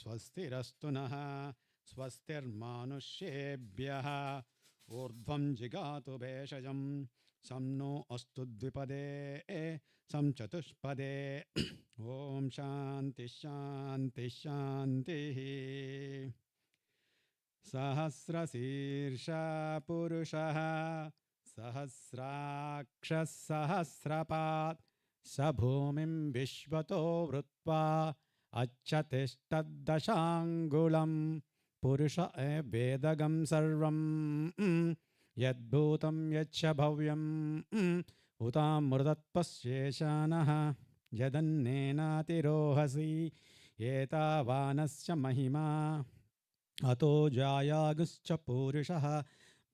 स्वस्तिरस्तु नः स्वस्तिर्मानुष्येभ्यः ऊर्ध्वं जिगातु भेषजं सं नो अस्तु द्विपदे सं चतुष्पदे ॐ शान्ति शान्ति शान्तिः। सहस्रशीर्षा पुरुषः सहस्राक्षः सहस्रपात् स भूमिं विश्वतो वृत्वा अच्छतिष्ठद्दशाङ्गुलं पुरुष वेदगं सर्वं यद्भूतं यच्च भव्यं उतामृतत्वस्येशानः यदन्नेनातिरोहसि एतावानस्य महिमा अतो जायागुश्च पूरुषः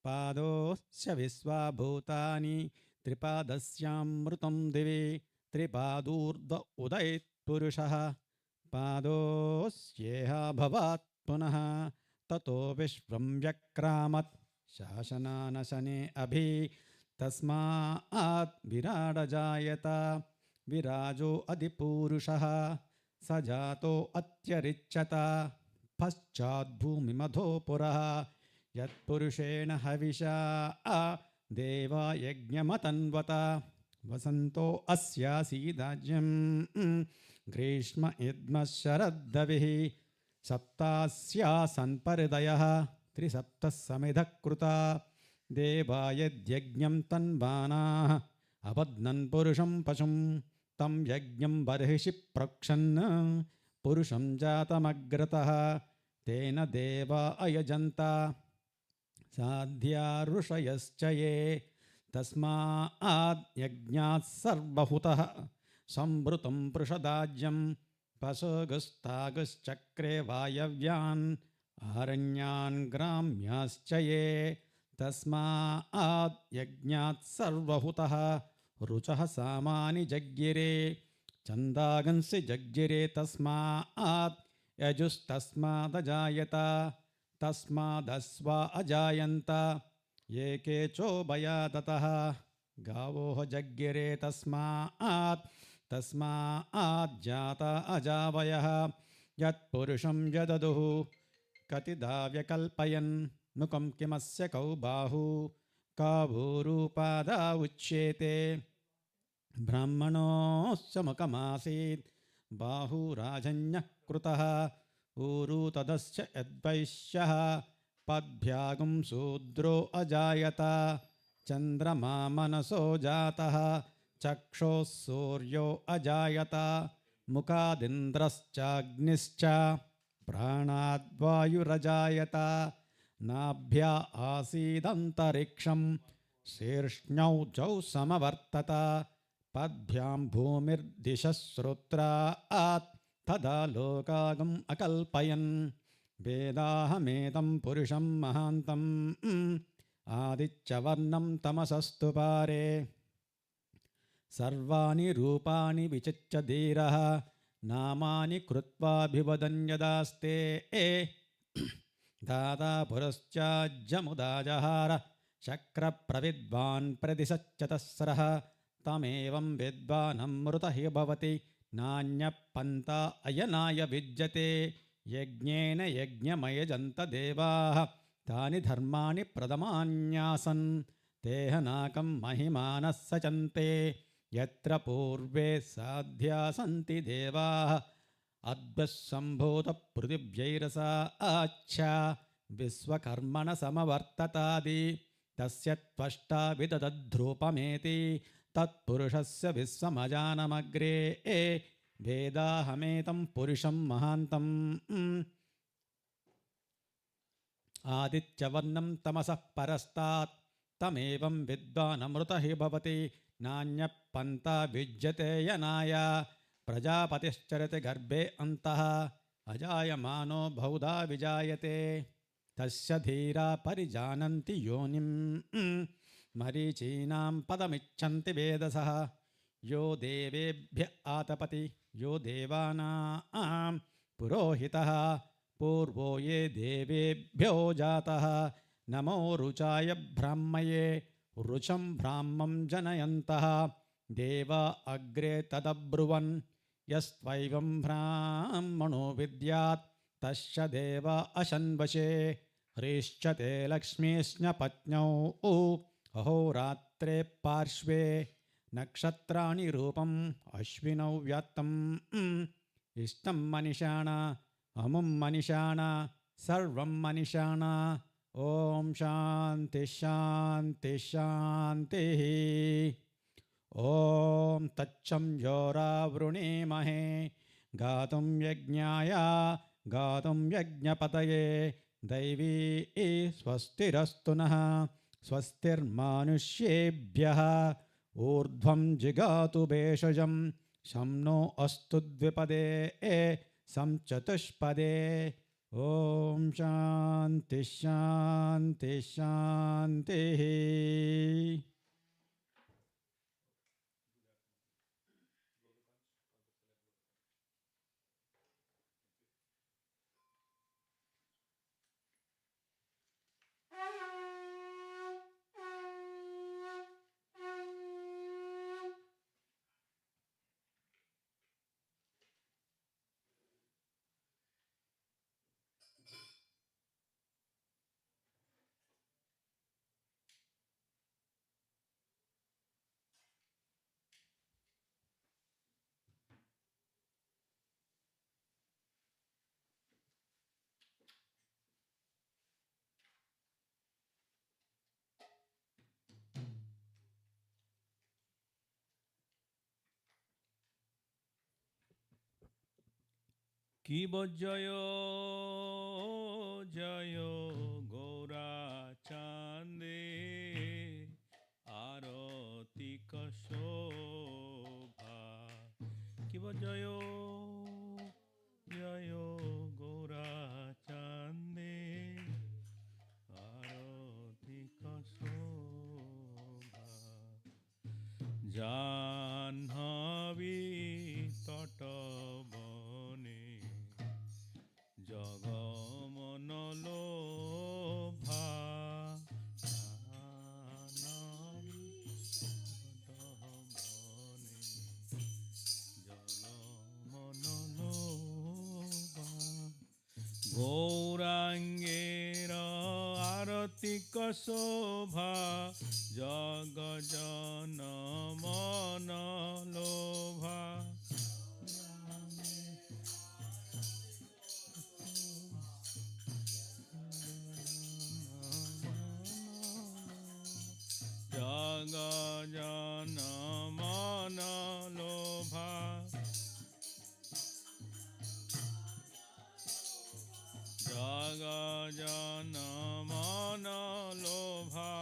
पादोस्य विश्वाभूतानि त्रिपादस्यामृतं दिवि त्रिपादूर्ध्व उदयत्पुरुषः पादोस्येह भवात् पुनः ततो विश्वं व्यक्रामत् शासनानशने अभि तस्मात् विराडजायत विराजो अधिपूरुषः स जातो अत्यरिच्यत पश्चाद्भूमिमधो पुरः यत्पुरुषेण हविषा देवा यज्ञमतन्वत वसन्तो अस्यासीदाज्यं ग्रीष्म इद्मः शरद्दविः सप्तास्यासन्परिदयः त्रिसप्तः समिधः कृता देवा यद्यज्ञं तन्वानाः अबध्नन् पुरुषं पशुं तं यज्ञं बर्हिषि प्रक्षन् पुरुषं जातमग्रतः तेन देवा अयजन्त साध्या ऋषयश्च ये तस्मात् यज्ञात् सर्वहुतः संवृतं पृषदाज्यं पशुगुस्तागुश्चक्रे वायव्यान् आरण्यान् ग्राम्याश्च ये तस्मात् यज्ञात् सर्वहुतः रुचः सामानि जज्ञिरे छन्दागंसि जज्ञिरे तस्मात् यजुस्तस्मादजायत तस्मादस्वा अजायन्त ये केचोभया ततः गावोः जज्ञिरे तस्मात् जाता अजावयः यत्पुरुषं यददुः कतिदा व्यकल्पयन् मुखं किमस्य कौ बाहु का भूरूपादा उच्येते ब्राह्मणोऽस्य मुखमासीत् बाहुराजन्यः कृतः ऊरू तदस्य यद्वैश्यः पद्भ्यागुं शूद्रो अजायत चन्द्रमा मनसो जातः चक्षोः सूर्यो अजायत मुखादिन्द्रश्चाग्निश्च प्राणाद्वायुरजायत नाभ्या आसीदन्तरिक्षं शीर्ष्ण्यौ जौ समवर्तत पद्भ्यां भूमिर्दिशः श्रोत्रात् तदा लोकागम् अकल्पयन् वेदाहमेतं पुरुषं महान्तम् आदित्यवर्णं तमसस्तु पारे सर्वाणि रूपाणि विचित्य धीरः नामानि कृत्वाभिवदन् यदास्ते दाता पुरश्चाज्यमुदाजहार शक्रप्रविद्वान् प्रतिशच्चतस्रः तमेवं विद्वानमृत हि भवति नान्यपन्था अयनाय विद्यते यज्ञेन यज्ञमयजन्त देवाः तानि धर्माणि प्रथमान्यासन् तेहनाकं महिमानः सचन्ते यत्र पूर्वे साध्या सन्ति देवाः अद्भुतसम्भूतपृथिव्यैरसा आच्छा विश्वकर्मण समवर्ततादि तस्य त्वष्टा विदधद्रूपमेति तत्पुरुषस्य विश्वमजानमग्रे वेदाहमेतं पुरुषं महान्तम् आदित्यवर्णं तमसः परस्तात् तमेवं विद्वानमृत हि भवति नान्यपन्था विद्यते यनाय प्रजापतिश्चरति गर्भे अन्तः अजायमानो बहुधा विजायते तस्य धीरा परिजानन्ति योनिं मरीचीनां पदमिच्छन्ति वेदसः यो देवेभ्य आतपति यो देवानां पुरोहितः पूर्वो ये देवेभ्यो जातः नमो रुचाय ब्राह्मये रुचं ब्राह्मं जनयन्तः देवा अग्रे तदब्रुवन् यस्त्वैवं ब्राह्मणो विद्यात् तस्य देव अशन्वशे ह्रीश्च ते लक्ष्मीस्न्यपत्न्यौ अहोरात्रे पार्श्वे नक्षत्राणि रूपम् अश्विनौ व्यात्तम् इष्टं मनिषाण अमुं मनिषाण सर्वं मनिषाण ॐ शान्ति शान्ति शान्तिः ॐ तच्चं योरावृणीमहे गातुं यज्ञाय गातुं यज्ञपतये दैवी स्वस्तिरस्तु नः स्वस्तिर्मानुष्येभ्यः ऊर्ध्वं जिगातु भेषजं शं नो अस्तु द्विपदे सं चतुष्पदे ॐ शान्ति शान्ति शान्तिः কিব জয় জয় গৌরা চাঁদে আরতি কশোভা কিব জয় জয় গৌরা চাঁদে আরতি কশোভা জাহ্নবী তটবনে জগমনলোভা জাহ্নবী তটবনে জগমনলোভা গৌরাঙ্গের আরতি কশোভা জগজন মন লোভা জগজন মন লোভা জগজন মন লোভা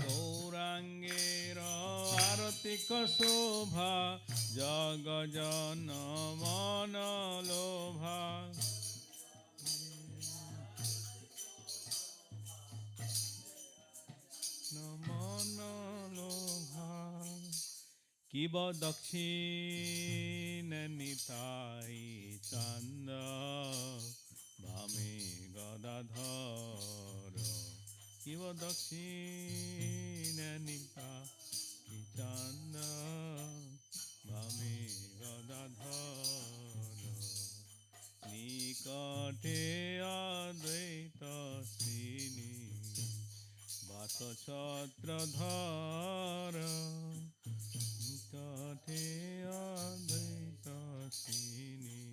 গৌরাঙ্গের আরতি কশোভা জগজন মন লোভা মন লোভা কিব দক্ষিণ নিতাই চান্দ বামে গদাধর কিব দক্ষিণ নিতাই চান্দ বামে গদাধর নিকটে অদ্বৈত শ্রীনি বাস ছত্রধর নিকটে অদ্বৈত শ্রীনি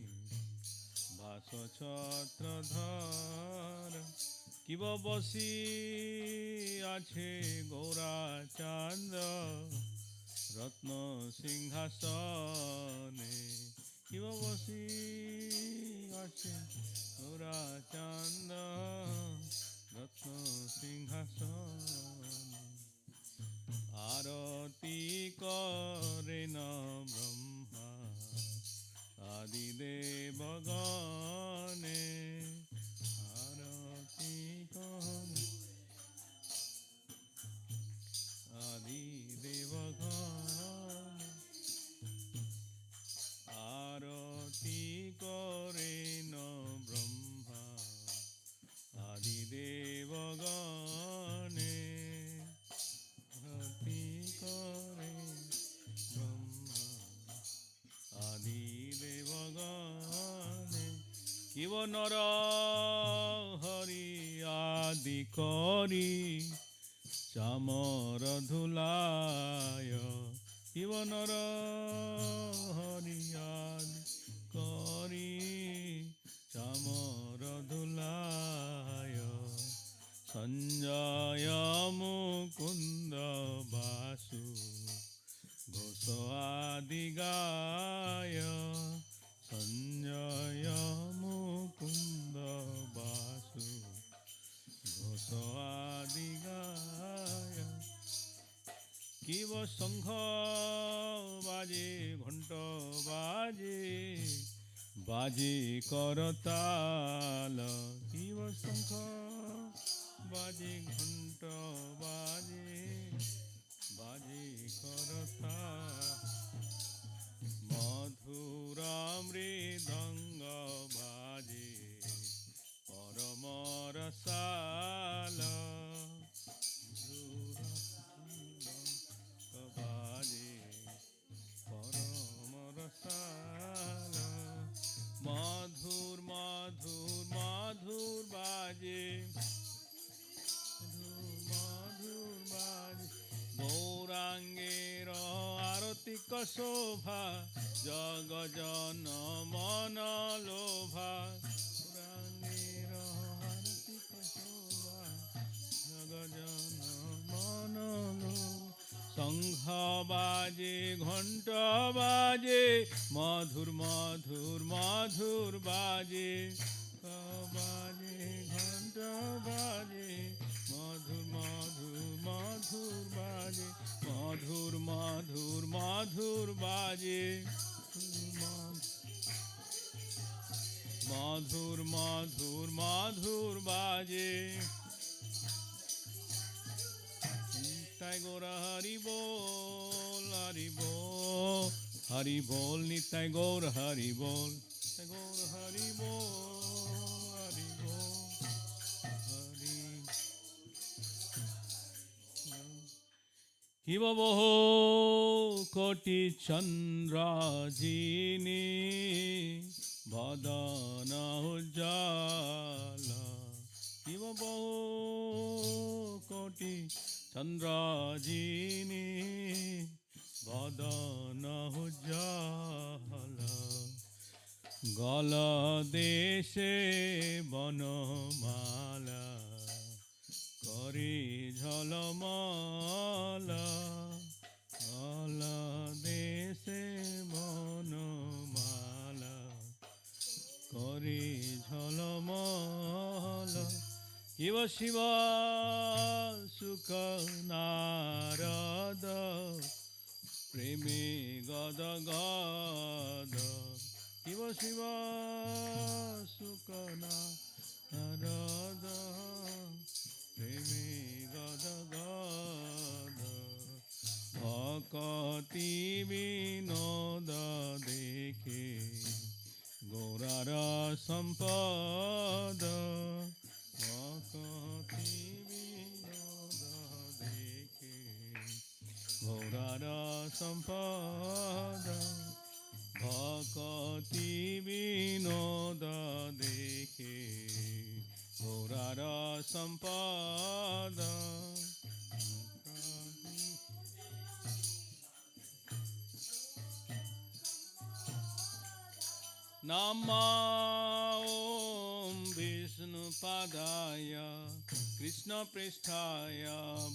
বাস ছত্রধর কিব বসি আছে গৌরা চাঁদ রত্ন সিংহাসনে কিব বসি আছে গৌরা চাঁদ রত্ন সিংহাসনে আরতি করেন ব্রহ্মা আদিদেবগণে আরতি করে আদিদেবগণে আরতি করেন ব্রহ্মা আদিদেবগণে আরতি করে ব্রহ্মা কিব নর হরি আদি করি চামর ধুলায় কিব নর হরি আদি করি চামর ধুলায় সঞ্জয় মুকুন্দ বাসু ঘোষ আদি গায় সঞ্জয় মুকুন্দ বাসু ঘোষ আদি গায় কিব শঙ্খ বাজে ঘণ্ট বাজে বাজে করতাল কিব শঙ্খ বাজে ঘণ্ট বাজে বাজে করতাল মধুর মৃদঙ্গ বাজে পরম রসাল বাজে পরম রসাল মধুর মধুর মধুর বাজে মধুর বাজে গৌরাঙ্গের আরতিক শোভা জগজন মন লোভা গৌরাঙ্গের আরতিক শোভা জগজন মন লোভা শঙ্খ বাজে ঘণ্ট বাজে মধুর মধুর মধুর বাজে বাজে ঘণ্ট বাজে মধুর মধুর মধুর বাজে মধুর মধুর মধুর বাজে মধুর মধুর মধুর বাজে নিতাই গৌর হরি বল হরি বল হরি বল নিতাই গৌর হরি বল গৌর হরি বল হরি বল হরি কিব বহু কোটি চন্দ্রাজিনী বদন উজ্জ্বল কিব বহু কোটি চন্দ্রাজিনী বদন উজ্জ্বল গল দেশে বনমালা করি ঝলমল গল দেশে বনমালা করি ঝলমল শিব শিব সুখ নারদ প্রেমে গদ গদ শিব শিব সুখ নারদ প্রেমে গদ গদ ভকতি বিনোদ দেখে গৌরার সম্পদ ভকতি বিনোদ দেখে গৌরার সম্পদ ভকতি বিনোদ দেখে গৌরার সম্পদ নমো বিষ্ণুপাদায় কৃষ্ণপৃষ্ঠায়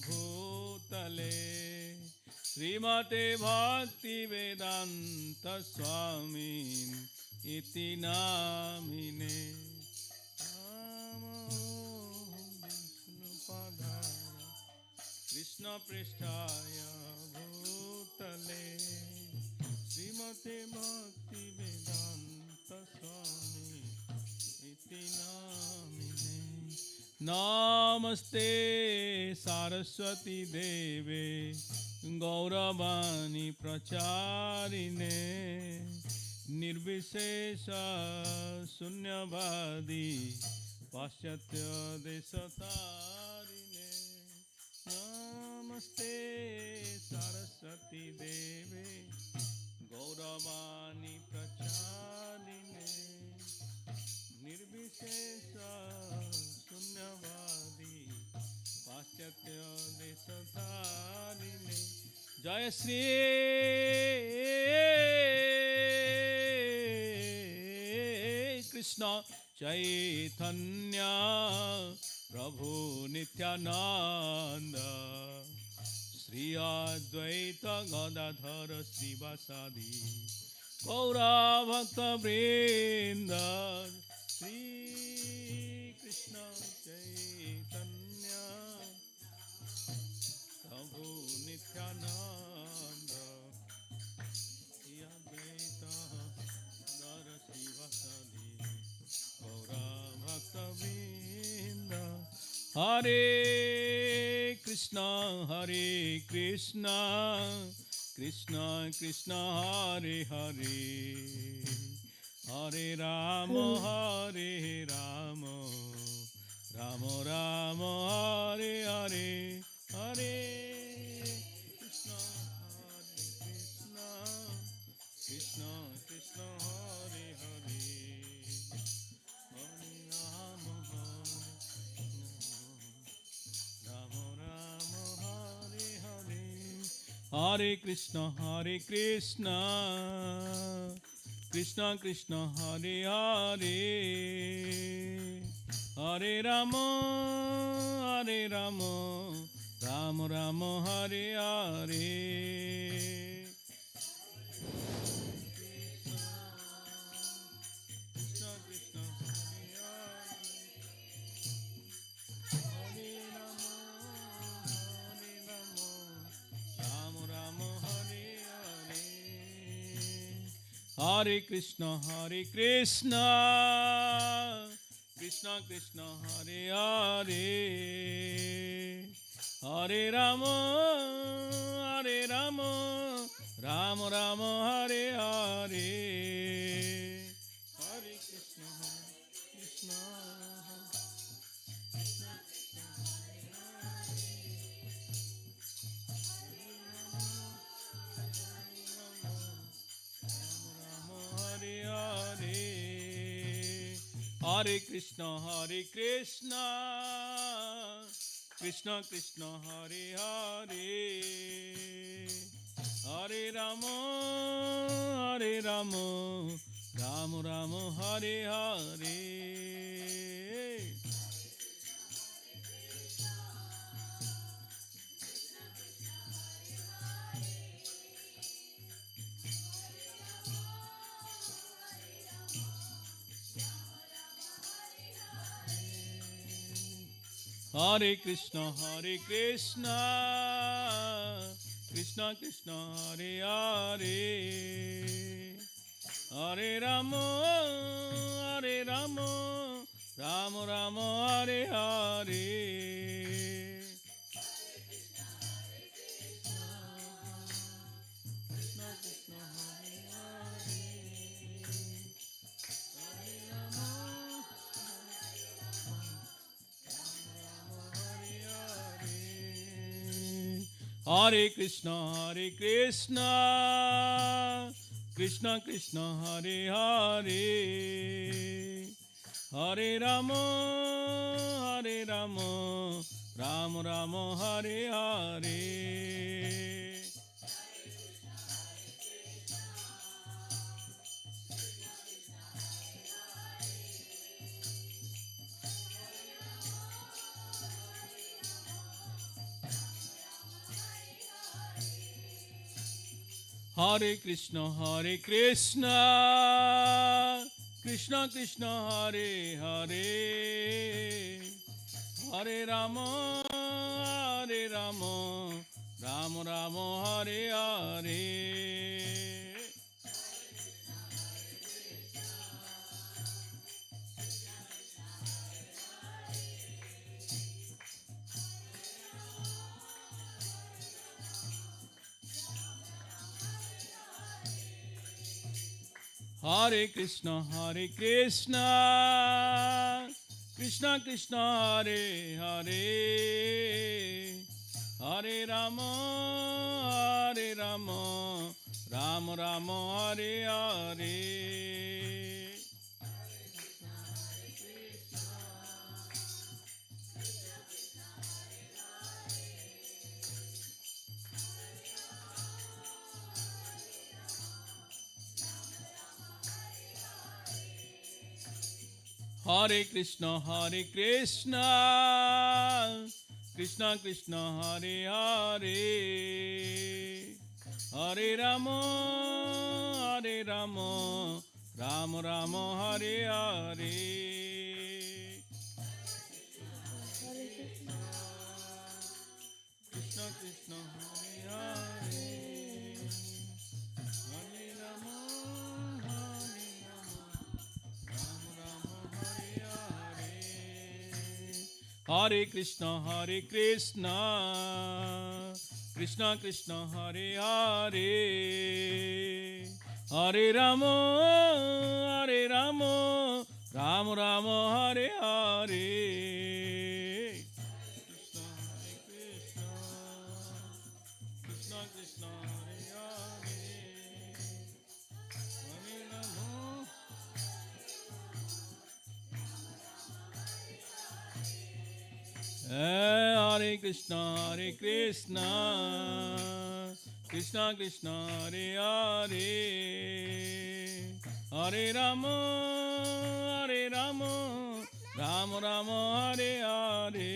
ভূতলে শ্রীমতে ভক্তিবেদান্ত স্বামী ইতি নামিনে নমো বিষ্ণুপাদায় কৃষ্ণপৃষ্ঠায় ভূতলে শ্রীমতে ভক্তিবেদান্ত স্বামী ইতি নামিনে নমস্তে सरस्वती देवे गौरवाणी प्रचारिणे निर्विशेष शून्यवादी पाश्चात्य देशतारिणे नमस्ते सरस्वती देवे गौरवाणी प्रचारिणे निर्विशेष शून्यवादी पाश्चात्य देशधारिणे जय श्री कृष्ण चैतन्य प्रभु नित्यानंद श्री अद्वैत गदाधर श्रीवासादि गौरा भक्त वृंद श्री कृष्ण चैतन्य प्रभु नित्यानंद श्री अद्वैत गदाधर श्रीवासादि गौरा भक्त वृंद हरे कृष्ण कृष्ण कृष्ण हरे हरे हरे राम राम राम हरे हरे हरे कृष्ण कृष्ण कृष्ण हरे हरे हरे राम राम राम हरे हरे हरे कृष्ण कृष्ण कृष्ण हरे हरे हरे राम राम राम हरे हरे कृष्ण कृष्ण हरे हरे राम राम राम हरे हरे हरे कृष्ण कृष्ण कृष्ण हरे हरे हरे राम राम राम हरे हरे हरे कृष्ण कृष्ण हरे हरे हरे कृष्ण कृष्ण कृष्ण हरे हरे हरे राम राम राम हरे हरे हरे कृष्ण कृष्ण कृष्ण हरे हरे हरे राम राम राम हरे हरे कृष्ण कृष्ण हरे हरे हरे राम हरे Krishna Krishna Krishna Hare Hare Hare Ram Ram Ram Hare Hare Hare Krishna Krishna Krishna Hare Hare Hare Ram Ram Ram Hare Hare Hare Krishna Krishna Krishna Hare Hare Hare Ram Ram Ram Hare Hare Hare Krishna, Krishna Krishna, Hare Hare, Hare Rama, Rama Rama, Hare Hare. Krishna Krishna, Hare Hare, Hare Rama, Rama Rama, Hare Hare. Hare Krishna, Krishna Krishna, Hare Hare, Hare Rama, Rama Rama, Hare Hare. Krishna, Krishna Krishna, Hare Hare, Hare Rama. Hare Krishna, Krishna Krishna, Hare Hare, Hare Rama, Rama Rama, Hare Hare.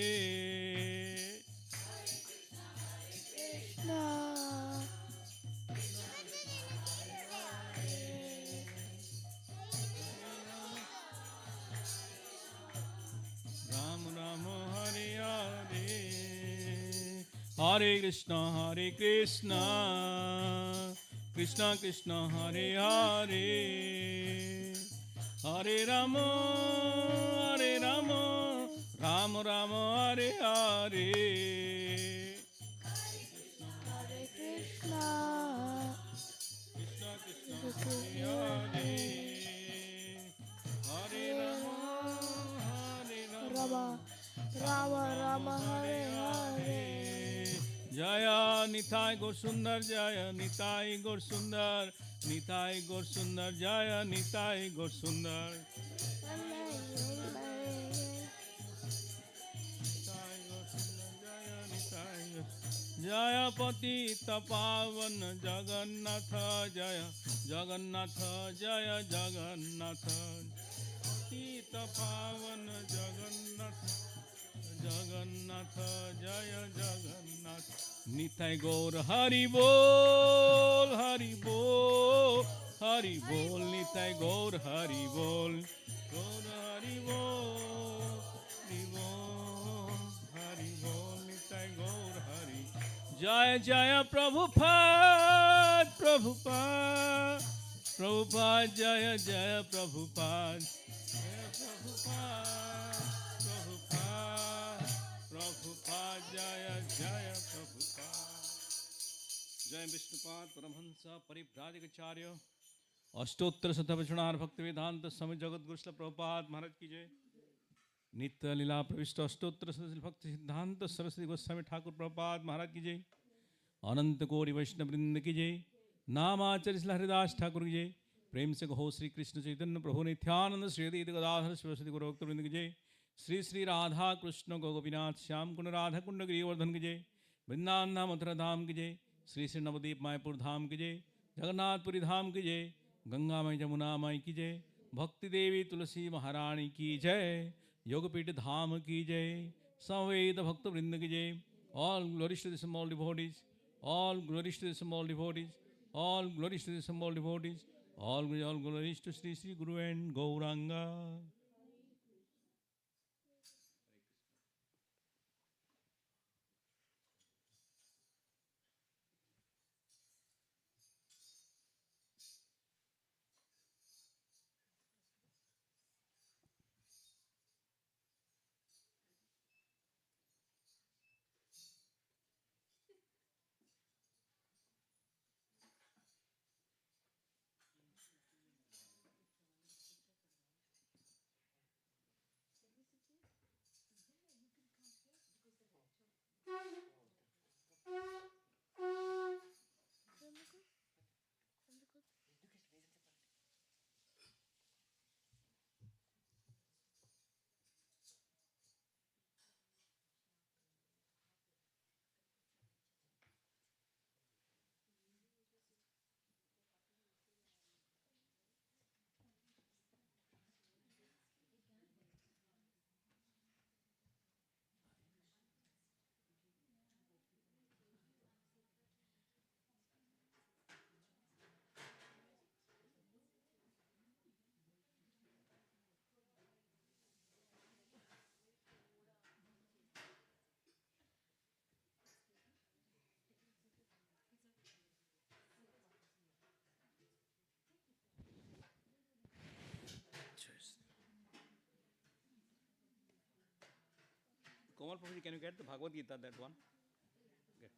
Ram Ram Hare Hare, Hare Krishna, Krishna Krishna, Hare Hare, Hare Rama, Rama Rama, Hare Hare. Krishna Krishna, Hare Hare, Hare Rama, Rama Rama Hare Hare. Jaya Nitai Gaur Sundar, Jaya Nitai Gaur Sundar, Nitai Gaur Sundar, Jaya Nitai Gaur Sundar. Jaya Patita Pavan Jagannatha, Jaya Jagannatha, Jaya Jagannatha, Patita Pavan Jagannatha, Jagannatha, Jaya Jagannatha. Nitai Gaur Hari Bol, Hari Bol, Hari Bol, Nitai Gaur Hari Bol, Gaur Hari Bol, Hari Bol, Hari Bol, Nitai Gaur Hari. Jaya Jaya Prabhupada, Prabhupada, Prabhupada, Jaya Jaya Prabhupada, Jaya Prabhupada, Prabhupada, Prabhupada, Jaya Jaya Prabhupada. Jai Vishnupad Paramhansa Parivrajakacharya अष्टोत्तर शतवचनार भक्ति वेदांत समय जगत गुरु श्रील प्रभुपाद महाराज की जय। नित्य लीला प्रविष्ट अष्टोत्तर शतशिल भक्ति सिद्धांत सरस्वती गोस्वामी ठाकुर प्रभुपाद महाराज की जय। अनंत कोटि वैष्णव वृंद की जय। नामाचार्य श्री हरिदास ठाकुर की जय। प्रेम से कहो श्री कृष्ण चैतन्य प्रभु नित्यानंद श्री अद्वैत गदाधर सरस्वती गुरु भक्त वृंद की जय। श्री श्री राधा कृष्ण गोपीनाथ श्याम कुंड राधा कुंड गिरिवर्धन की जय। वृंदावन धाम मथुरा धाम की जय। श्री श्री नवदीप मायपुर धाम की जय। जगन्नाथपुरी धाम की जय। गंगामय जमुना माई की जय। भक्ति देवी तुलसी महारानी की जय। योगपीठ धाम की जय। संवेद भक्त वृंद की जय। All glories to the small devotees. All glories to the small devotees. All glories to the small devotees. All glories to Sri Sri Guru and Gauranga. Prabhuji, can you get the Bhagavad Gita, that one? Okay.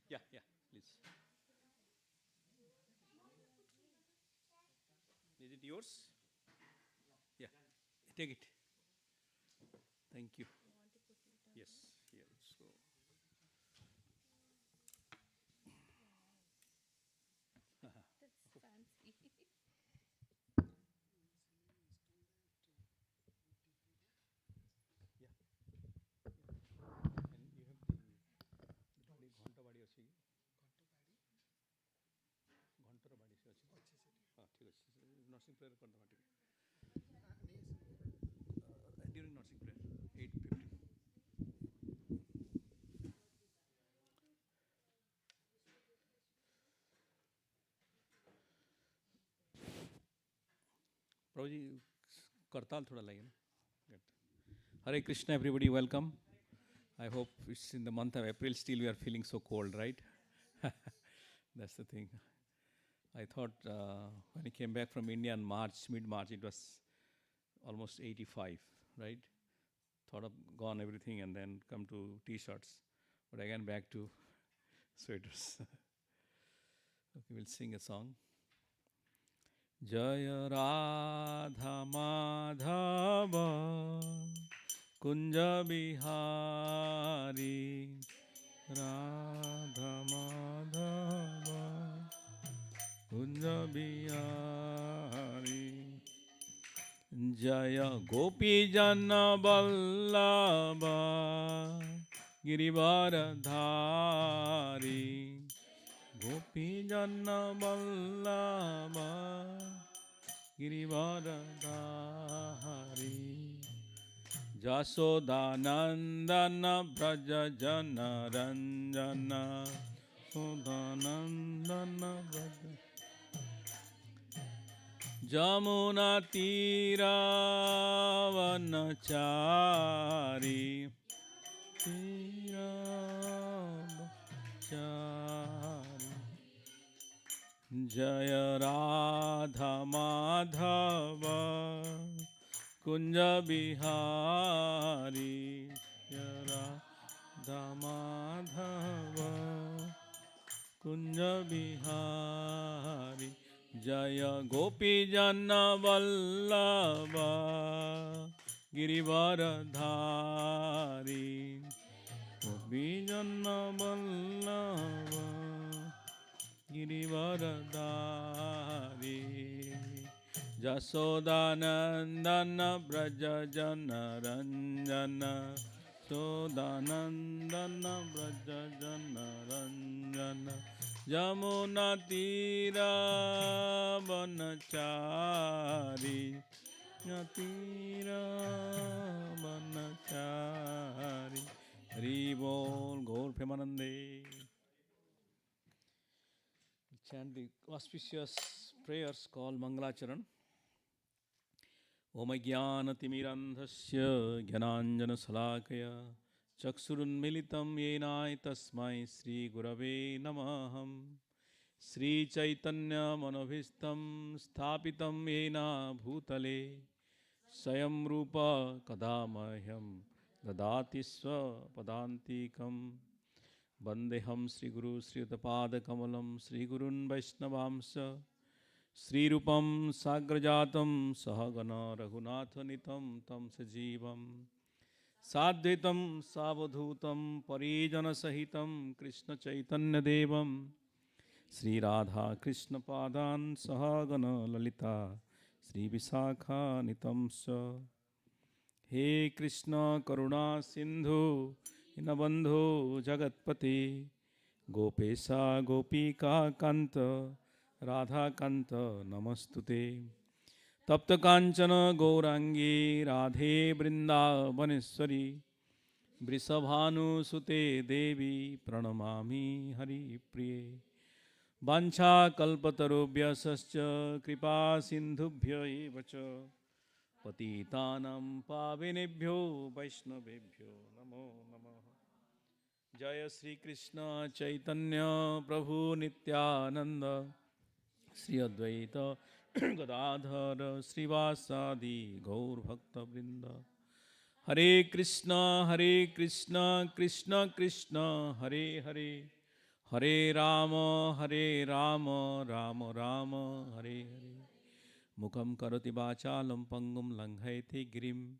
Yeah, please. Is it yours? Yeah, take it. Thank you. Yes, here, let's go. That's fancy. And you have the ঘন্টা বাড়ি আছে কি? ঘন্টার বাড়ি আছে হ্যাঁ ঠিক আছে নার্সিং প্রেয়ার করতে পারি ডিউরিং নার্সিং প্রেয়ার 8:15. प्रभु जी करताल थोड़ा लगे ना. Good. Hare Krishna, everybody, welcome. I hope it's in the month of April, still we are feeling so cold, right? That's the thing. I thought when I came back from India in March, mid-March, it was almost 85, right? Thought of gone everything and then come to T-shirts. But again back to sweaters. Okay, we'll sing a song. Jaya Radha Madhava Kunja Bihari Radha Madhava Kunja Bihari Jaya Gopi Jana Vallabha Girivaradhari Gopi Jana Vallabha Girivaradhari Jasodanandana Braja Jana Ranjana Sodanandana Braja Jamuna Tira Vanachari Tira Vanachari Jaya Radha Madhava Kunja Bihari Jaya Radha Madhava Kunja Bihari Jaya Gopi Jana Vallabha Girivaradhari Gopi Jana Vallabha Girivaradhari Jasodanandana Braja Jana Ranjana Sodanandana Braja Jana Ranjana Jamuna Tira Vanachari Tira Vanachari Hari Bol Gaur Premanande. Chant the auspicious prayers called Mangalacharan. Om Jnanatimidandhasya Jnananjana Salakaya Chaksurunmilitam Yenai Tasmai Sri Gurave Namaham Sri Chaitanya Manobhistam Sthapitam Yena Bhutale Sayam Rupa Kadamahyam Dadati Swa Padantikam Vandeham Sri Guru Sri Utapad Kamalam Sri Gurun Vaishnavamsa Sri Rupam Sagrajatam Sahagana Raghunatha Nitam Tam Sajivam Sadvitam Savadhutam Parijana Sahitam Krishna Chaitanya Devam Sri Radha Krishna Padan Sahagana Lalita Sri Visakha Nitamsa He Krishna Karuna Sindhu Inabandhu Jagatpati Gopesa Gopika Kanta Radha Kanta Namastute Tapta Kanchana Gaurangi Radhe Vrindavaneshwari Vrisabhanu Sute Devi Pranamami Hari Priye Vancha Kalpatarubhyasascha Kripa Sindhubhya evacha Patitanam Pavinebhyo Vaishnavebhyo Namo Namaha Jaya Sri Krishna Chaitanya Prabhu Nityananda Sri Advaita Gadadhara Srivasadi Gaur Bhakta Vrinda Hare Krishna, Krishna Krishna, Hare Hare, Hare Rama, Rama Rama, Hare Hare. Mukam karoti vachalam pangum langhayate girim,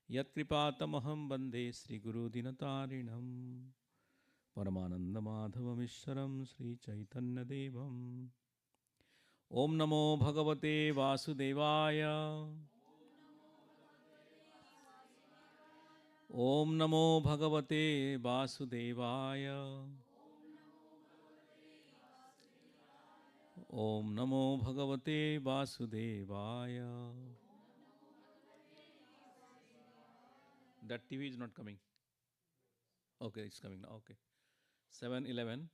yat kripatamaham bande Sri Guru Dinatarinam. Paramananda Madhavam Ishwaram Sri Chaitanya Devam. Om Namo Bhagavate Vasudevaya. Om Namo Bhagavate Vasudevaya. Om Namo Bhagavate Vasudevaya. That TV is not coming. Okay, it's coming now. Okay. 7:11.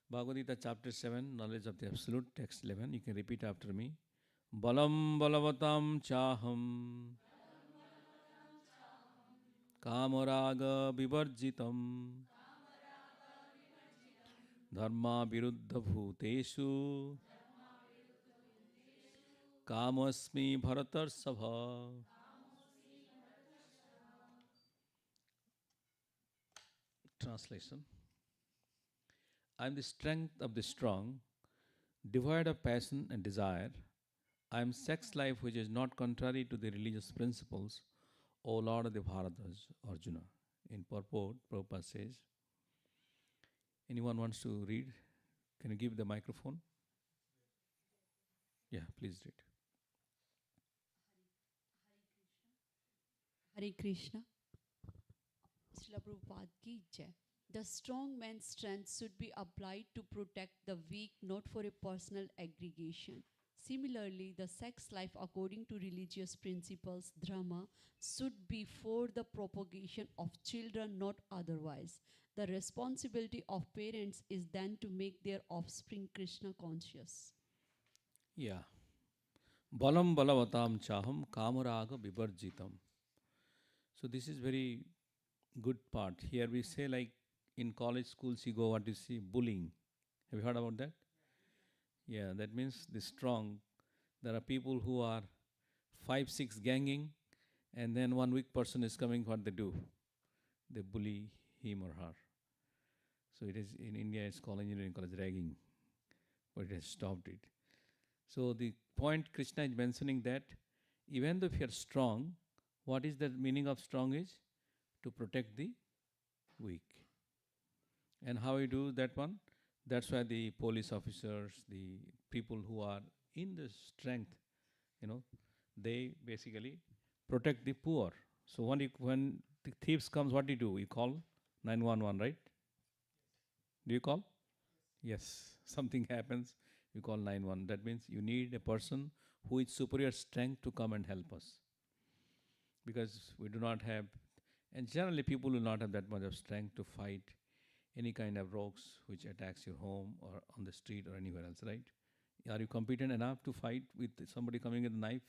Bhagavad Gita chapter 7, knowledge of the absolute, text 11. You can repeat after me. Balam balavatam chaham kamaraga vivarjitam dharma viruddha bhuteshu kamasmi bharatar sabha. Translation. I am the strength of the strong, devoid of passion and desire. I am sex life which is not contrary to the religious principles, O Lord of the Bharatas, Arjuna. In purport, Prabhupada says, anyone wants to read? Can you give the microphone? Yeah, please read. Hare Krishna. Srila Prabhupada ki jai. The strong man's strength should be applied to protect the weak, not for a personal aggregation. Similarly, the sex life according to religious principles, dharma, should be for the propagation of children, not otherwise. The responsibility of parents is then to make their offspring Krishna conscious. Yeah. Balam balavatam chaham kamaraga vivarjitam. So this is very good part. Here we say, like in college schools you go, what you see? Bullying. Have you heard about that? Yeah, that means the strong. There are people who are 5, 6 ganging, and then one weak person is coming, what they do? They bully him or her. So it is in India, it's called engineering college ragging, but it has stopped it. So the point Krishna is mentioning that even though if you are strong, what is the meaning of strong is? To protect the weak. And how you do that one? That's why the police officers, the people who are in the strength, they basically protect the poor. So when the thieves comes, what do you do? You call 911, right? Do you call? Yes. Something happens, you call 911. That means you need a person who is superior strength to come and help us. Because we do not have, and generally people will not have that much of strength to fight any kind of rogues which attacks your home or on the street or anywhere else, right? Are you competent enough to fight with somebody coming with a knife?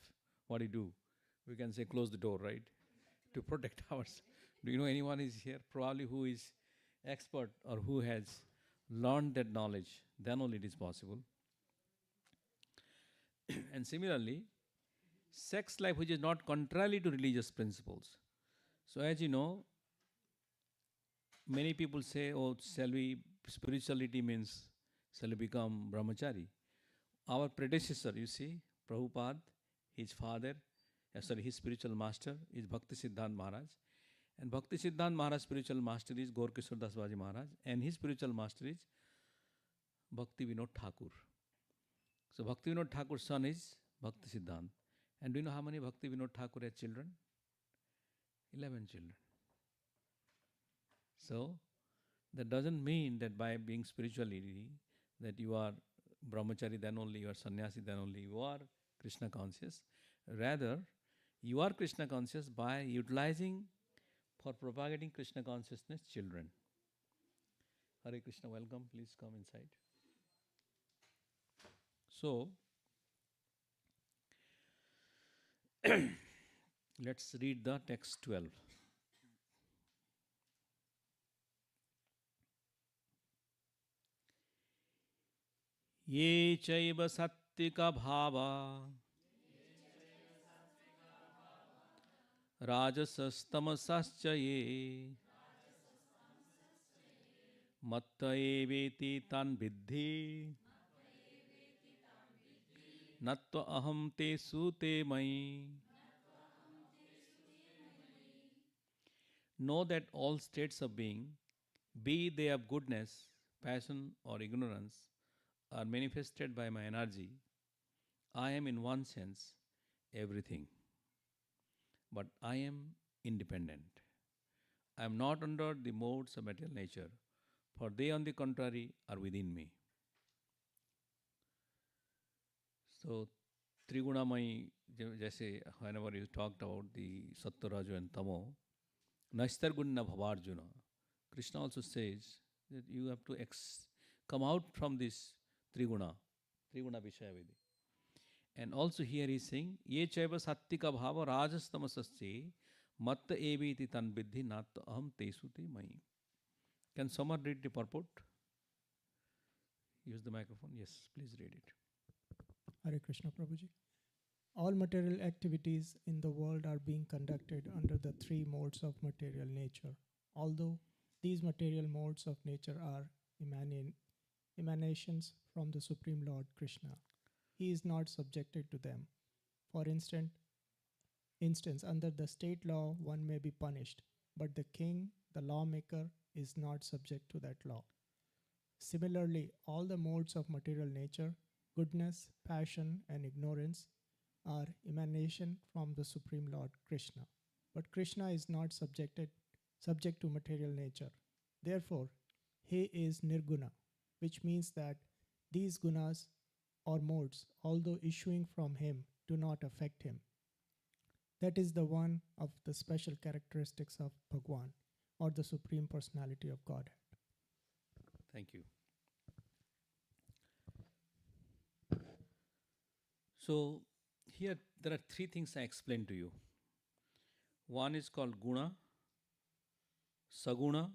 What do you do? We can say close the door, right? To protect ours. Do you know anyone is here probably who is expert or who has learned that knowledge? Then only it is possible. And similarly, sex life which is not contrary to religious principles. So as you know, many people say, oh, spirituality means, shall we become brahmachari? Our predecessor, you see, Prabhupada, his father, his spiritual master is Bhakti Siddhanta Maharaj. And Bhakti Siddhanta Maharaj's spiritual master is Gaur Kishore Das Baji Maharaj. And his spiritual master is Bhakti Vinod Thakur. So Bhakti Vinod Thakur's son is Bhakti Siddhanta. And do you know how many Bhakti Vinod Thakur has children? 11 children. So that doesn't mean that by being spiritually that you are brahmachari, then only you are sannyasi, then only you are Krishna conscious. Rather, you are Krishna conscious by utilizing for propagating Krishna consciousness children. Hare Krishna, welcome. Please come inside. So, let's read the text 12. Ye chaiva sattvika bhava Rajasastamasascha ye matta eveti tan vidhi natva aham te sute mai. Know that all states of being, be they of goodness, passion, or ignorance, are manifested by my energy. I am, in one sense, everything. But I am independent. I am not under the modes of material nature, for they, on the contrary, are within me. So, Trigunamai, जैसे whenever you talked about the Sattva, Raja and Tamo, Naistar Gunna Bhavarjuna, Krishna also says that you have to come out from this Triguna Vishayavidi. And also here he is saying, Ye chaiva sattika bhava rajastamasasche matta eviti tan vidhi natta aham tesute mai. Can someone read the purport? Use the microphone. Yes, please read it. Hare Krishna Prabhuji. All material activities in the world are being conducted under the three modes of material nature. Although these material modes of nature are emanations from the Supreme Lord Krishna, he is not subjected to them. For instance, under the state law, one may be punished, but the king, the lawmaker, is not subject to that law. Similarly, all the modes of material nature, goodness, passion, and ignorance, are emanation from the Supreme Lord Krishna. But Krishna is not subject to material nature. Therefore, he is nirguna, which means that these gunas or modes, although issuing from him, do not affect him. That is the one of the special characteristics of Bhagwan, or the Supreme Personality of Godhead. Thank you. So, here there are three things I explained to you. One is called Guna, Saguna,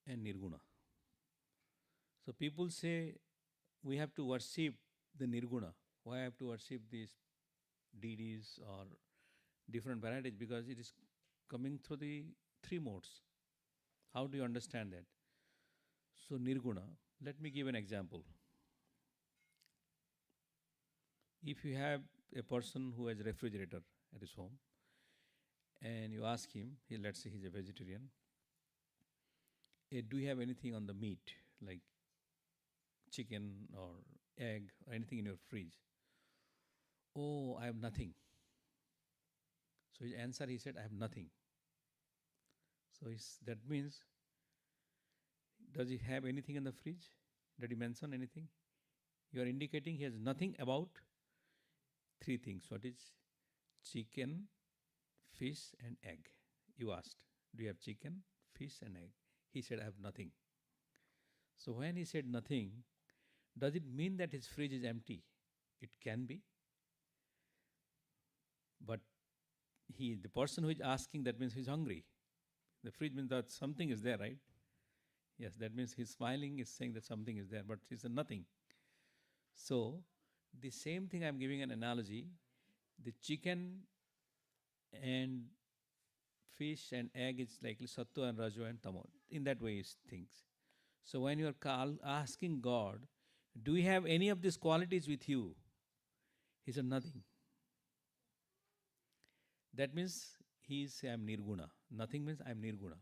and Nirguna. So, people say we have to worship the Nirguna. Why I have to worship these deities or different varieties? Because it is coming through the three modes. How do you understand that? So, Nirguna, let me give an example. If you have a person who has a refrigerator at his home and you ask him, let's say he's a vegetarian, do you have anything on the meat like chicken or egg or anything in your fridge? Oh, I have nothing. So his answer, he said, I have nothing. So that means, does he have anything in the fridge? Did he mention anything? You are indicating he has nothing about three things. What is chicken, fish, and egg? You asked, do you have chicken, fish, and egg? He said, I have nothing. So when he said nothing, does it mean that his fridge is empty? It can be. But the person who is asking, that means he's hungry. The fridge means that something is there, right? Yes, that means he's smiling, is saying that something is there, but he said nothing. So, the same thing, I'm giving an analogy. The chicken and fish and egg is likely Sattva and Raja and Tamo. In that way, is things. So when you are asking God, do you have any of these qualities with you? He said, nothing. That means he is saying, I am Nirguna. Nothing means I am Nirguna.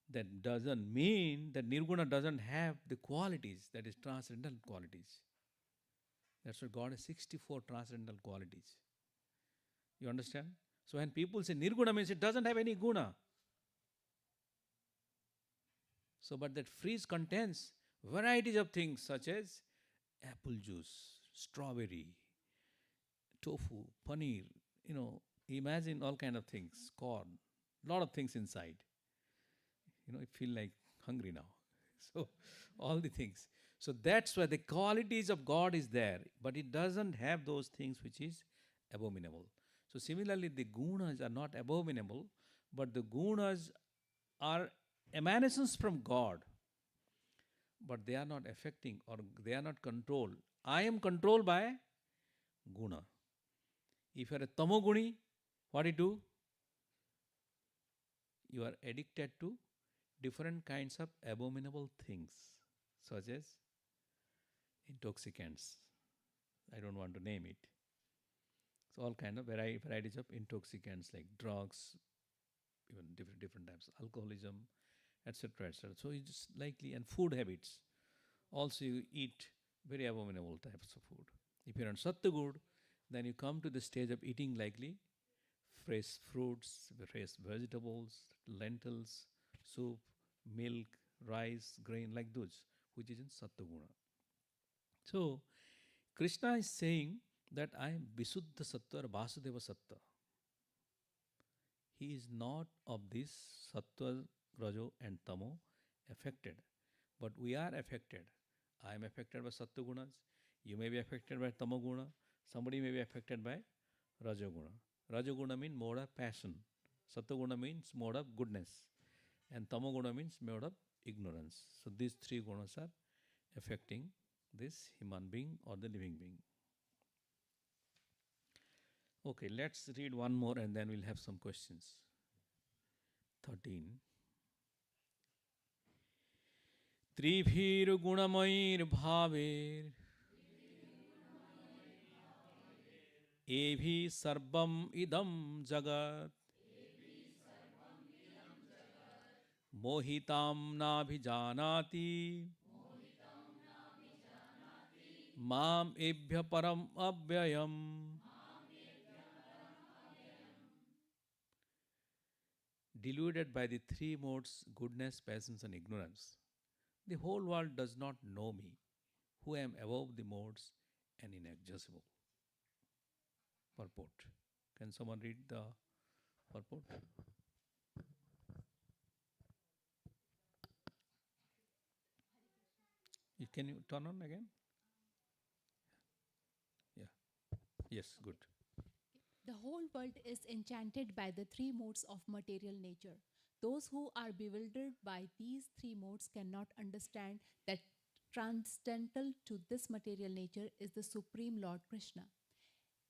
That doesn't mean that Nirguna doesn't have the qualities, that is transcendental qualities. That's why God has 64 transcendental qualities. You understand? So when people say Nirguna means it doesn't have any guna. So but that fridge contains varieties of things such as apple juice, strawberry, tofu, paneer, imagine all kind of things, corn, lot of things inside. I feel like hungry now. So all the things. So that's why the qualities of God is there, but it doesn't have those things which is abominable. So similarly, the gunas are not abominable, but the gunas are emanations from God, but they are not affecting or they are not controlled. I am controlled by guna. If you are a tamoguni, what do you do? you are addicted to different kinds of abominable things, such as intoxicants. I don't want to name it. So all kind of varieties of intoxicants like drugs, even different types, alcoholism, etc., etc. So it's likely, and food habits. Also, you eat very abominable types of food. If you're on Sattva, then you come to the stage of eating likely fresh fruits, fresh vegetables, lentils, soup, milk, rice, grain, like those, which is in Sattva. So, Krishna is saying that I am Visuddha Sattva or Vasudeva Sattva. He is not of this Sattva, Rajo, and Tamo affected, but we are affected. I am affected by Sattva Gunas. You may be affected by Tamo Guna. Somebody may be affected by Rajo Guna. Rajo Guna means mode of passion. Sattva Guna means mode of goodness. And Tamo Guna means mode of ignorance. So these three gunas are affecting this human being or the living being. Okay, let's read one more and then we'll have some questions. 13. Tribhir gunamair bhaver Evi sarvam idam jagat Mohitam nabhijanati Mam ebhya param avyayam. Deluded by the three modes, goodness, passions, and ignorance, the whole world does not know me, who am above the modes and inaccessible. Purport. Can someone read the purport? Can you turn on again? Yeah. Yes, good. The whole world is enchanted by the three modes of material nature. Those who are bewildered by these three modes cannot understand that transcendental to this material nature is the Supreme Lord Krishna.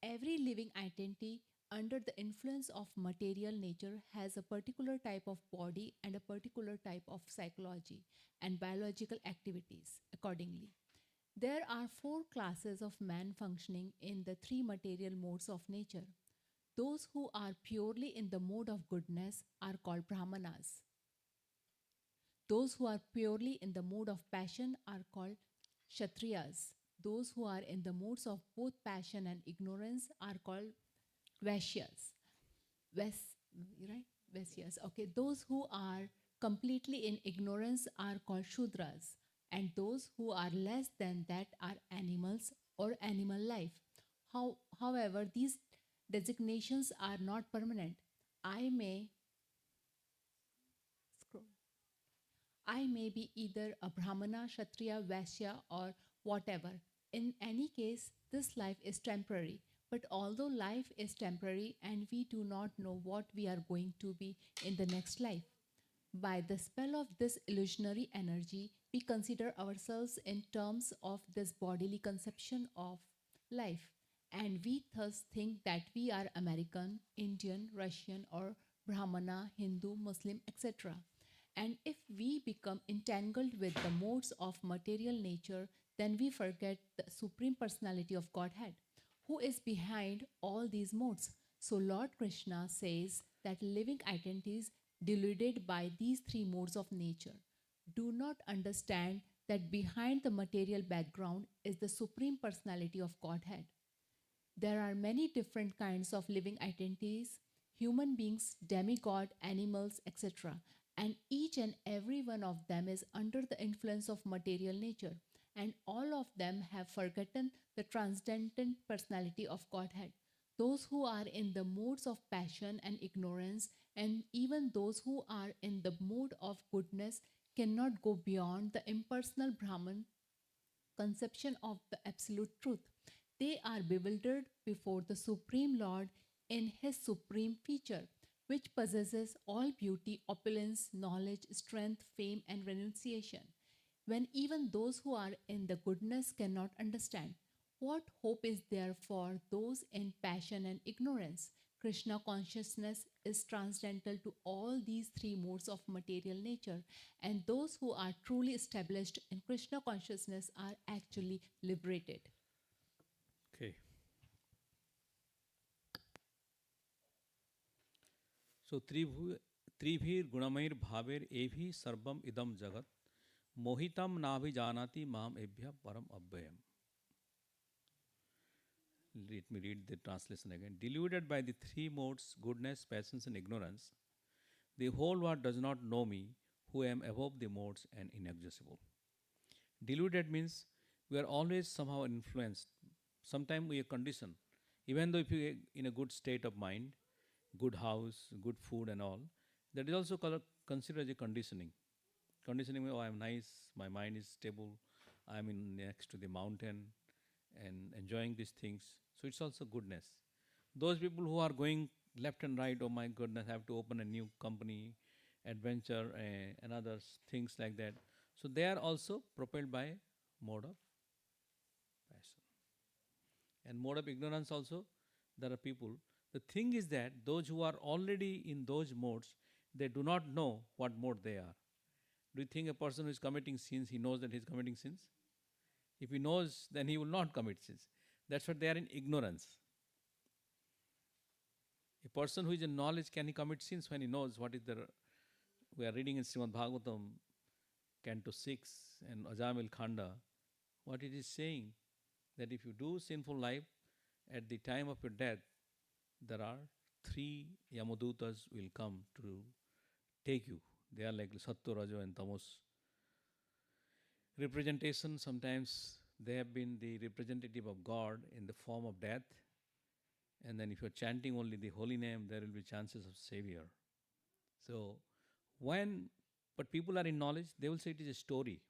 Every living entity under the influence of material nature has a particular type of body and a particular type of psychology and biological activities accordingly. There are four classes of man functioning in the three material modes of nature. Those who are purely in the mode of goodness are called Brahmanas. Those who are purely in the mode of passion are called Kshatriyas. Those who are in the modes of both passion and ignorance are called Vaishyas. Right? Vaishyas. Okay. Those who are completely in ignorance are called Shudras. And those who are less than that are animals or animal life. However, these designations are not permanent. I may be either a Brahmana, Kshatriya, Vaishya, or whatever. In any case, this life is temporary. But although life is temporary and we do not know what we are going to be in the next life, by the spell of this illusionary energy, we consider ourselves in terms of this bodily conception of life. And we thus think that we are American, Indian, Russian, or Brahmana, Hindu, Muslim, etc. And if we become entangled with the modes of material nature, then we forget the Supreme Personality of Godhead, who is behind all these modes. So Lord Krishna says that living entities deluded by these three modes of nature do not understand that behind the material background is the Supreme Personality of Godhead. There are many different kinds of living entities, human beings, demigod, animals, etc. And each and every one of them is under the influence of material nature. And all of them have forgotten the transcendent personality of Godhead. Those who are in the modes of passion and ignorance, and even those who are in the mode of goodness, cannot go beyond the impersonal Brahman conception of the absolute truth. They are bewildered before the Supreme Lord in His supreme feature, which possesses all beauty, opulence, knowledge, strength, fame, and renunciation. When even those who are in the goodness cannot understand, what hope is there for those in passion and ignorance? Krishna consciousness is transcendental to all these three modes of material nature, and those who are truly established in Krishna consciousness are actually liberated. Okay. So त्रिभिर गुणमैर भावेर एभि सर्वम idam jagat mohitam navi janati mam ebhya param abhyayam. Let me read the translation again. Deluded by the three modes, goodness, patience, and ignorance, the whole world does not know me, who am above the modes and inaccessible. Deluded means we are always somehow influenced. Sometimes we are conditioned. Even though if you are in a good state of mind, good house, good food and all, that is also considered as a conditioning. Conditioning means, oh, I am nice, my mind is stable, I am in next to the mountain and enjoying these things. So it's also goodness. Those people who are going left and right, oh my goodness, have to open a new company, adventure, and others, things like that. So they are also propelled by mode of passion. And mode of ignorance also, there are people. The thing is that those who are already in those modes, they do not know what mode they are. Do you think a person who is committing sins, he knows that he is committing sins? If he knows, then he will not commit sins. That's what they are in ignorance. A person who is in knowledge, can he commit sins when he knows what is the... We are reading in Srimad Bhagavatam, Canto 6 and Ajamil Khanda, what it is saying, that if you do sinful life, at the time of your death, there are 3 Yamadutas will come to take you. They are like Satya, Rajo and Tamas representation. Sometimes they have been the representative of God in the form of death. And then if you're chanting only the holy name, there will be chances of savior. So but people are in knowledge, they will say it is a story.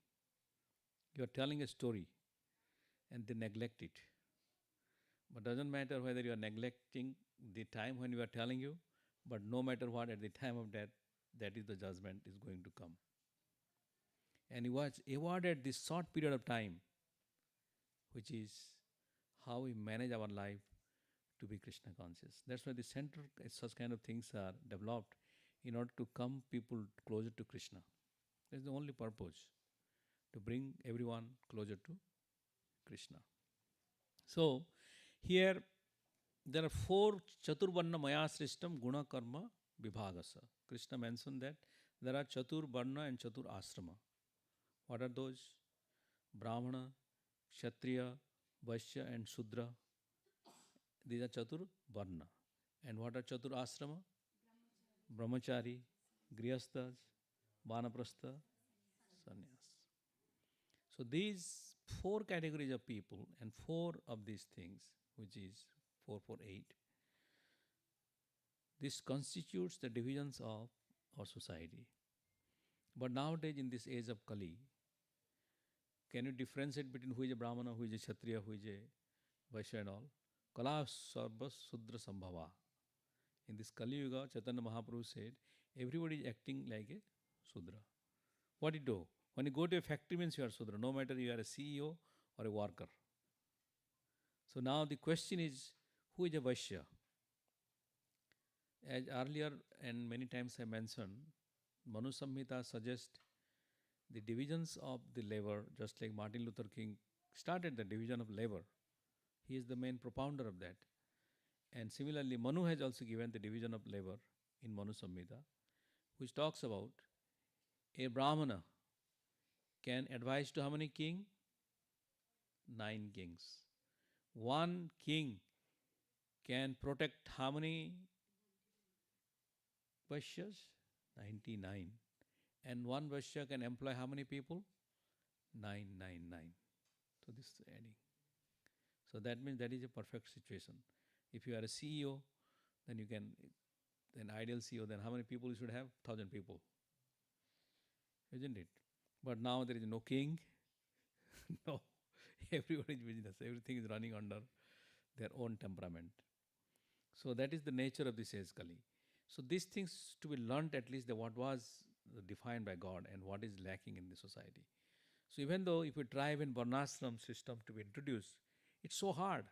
You are telling a story and they neglect it. But doesn't matter whether you are neglecting the time when you are telling you, but no matter what, at the time of death, that is the judgment is going to come. And he was awarded this short period of time, which is how we manage our life to be Krishna conscious. That's why the center, such kind of things are developed in order to come people closer to Krishna. That's the only purpose, to bring everyone closer to Krishna. So, here there are 4 Chaturvarna Maya Srishtam Guna Karma Vibhagasa. Krishna mentioned that there are Chaturvarna and Chatur Ashrama. What are those? Brahmana, Kshatriya, Vaishya and Shudra. These are Chatur Varna. And what are Chatur Ashrama? Brahmachari, Grihasthas, Vanaprastha, Sannyas. So these 4 categories of people and 4 of these things, which is 4, 4, 8, this constitutes the divisions of our society. But nowadays in this age of Kali, can you differentiate between who is a Brahmana, who is a Kshatriya, who is a Vaishya and all? Kala Sarva Sudra Sambhava. In this Kali Yuga, Chaitanya Mahaprabhu said, everybody is acting like a Sudra. What do you do? When you go to a factory, means you are Sudra, no matter you are a CEO or a worker. So now the question is, who is a Vaishya? As earlier and many times I mentioned, Manu Samhita suggests the divisions of the labor, just like Martin Luther King started the division of labor. He is the main propounder of that. And similarly, Manu has also given the division of labor in Manu Samhita, which talks about a Brahmana can advise to how many kings? 9 kings. One king can protect how many Vaishyas? 99. And one Vaishya can employ how many people? 999. So this is adding. So that means that is a perfect situation. If you are a CEO, then you can, an ideal CEO, then how many people you should have? 1,000 people. Isn't it? But now there is no king. No. Everybody is business. Everything is running under their own temperament. So that is the nature of this age Kali. So these things to be learnt, at least what was defined by God and what is lacking in the society. So even though if we try even Varnashram system to be introduced, it's so hard.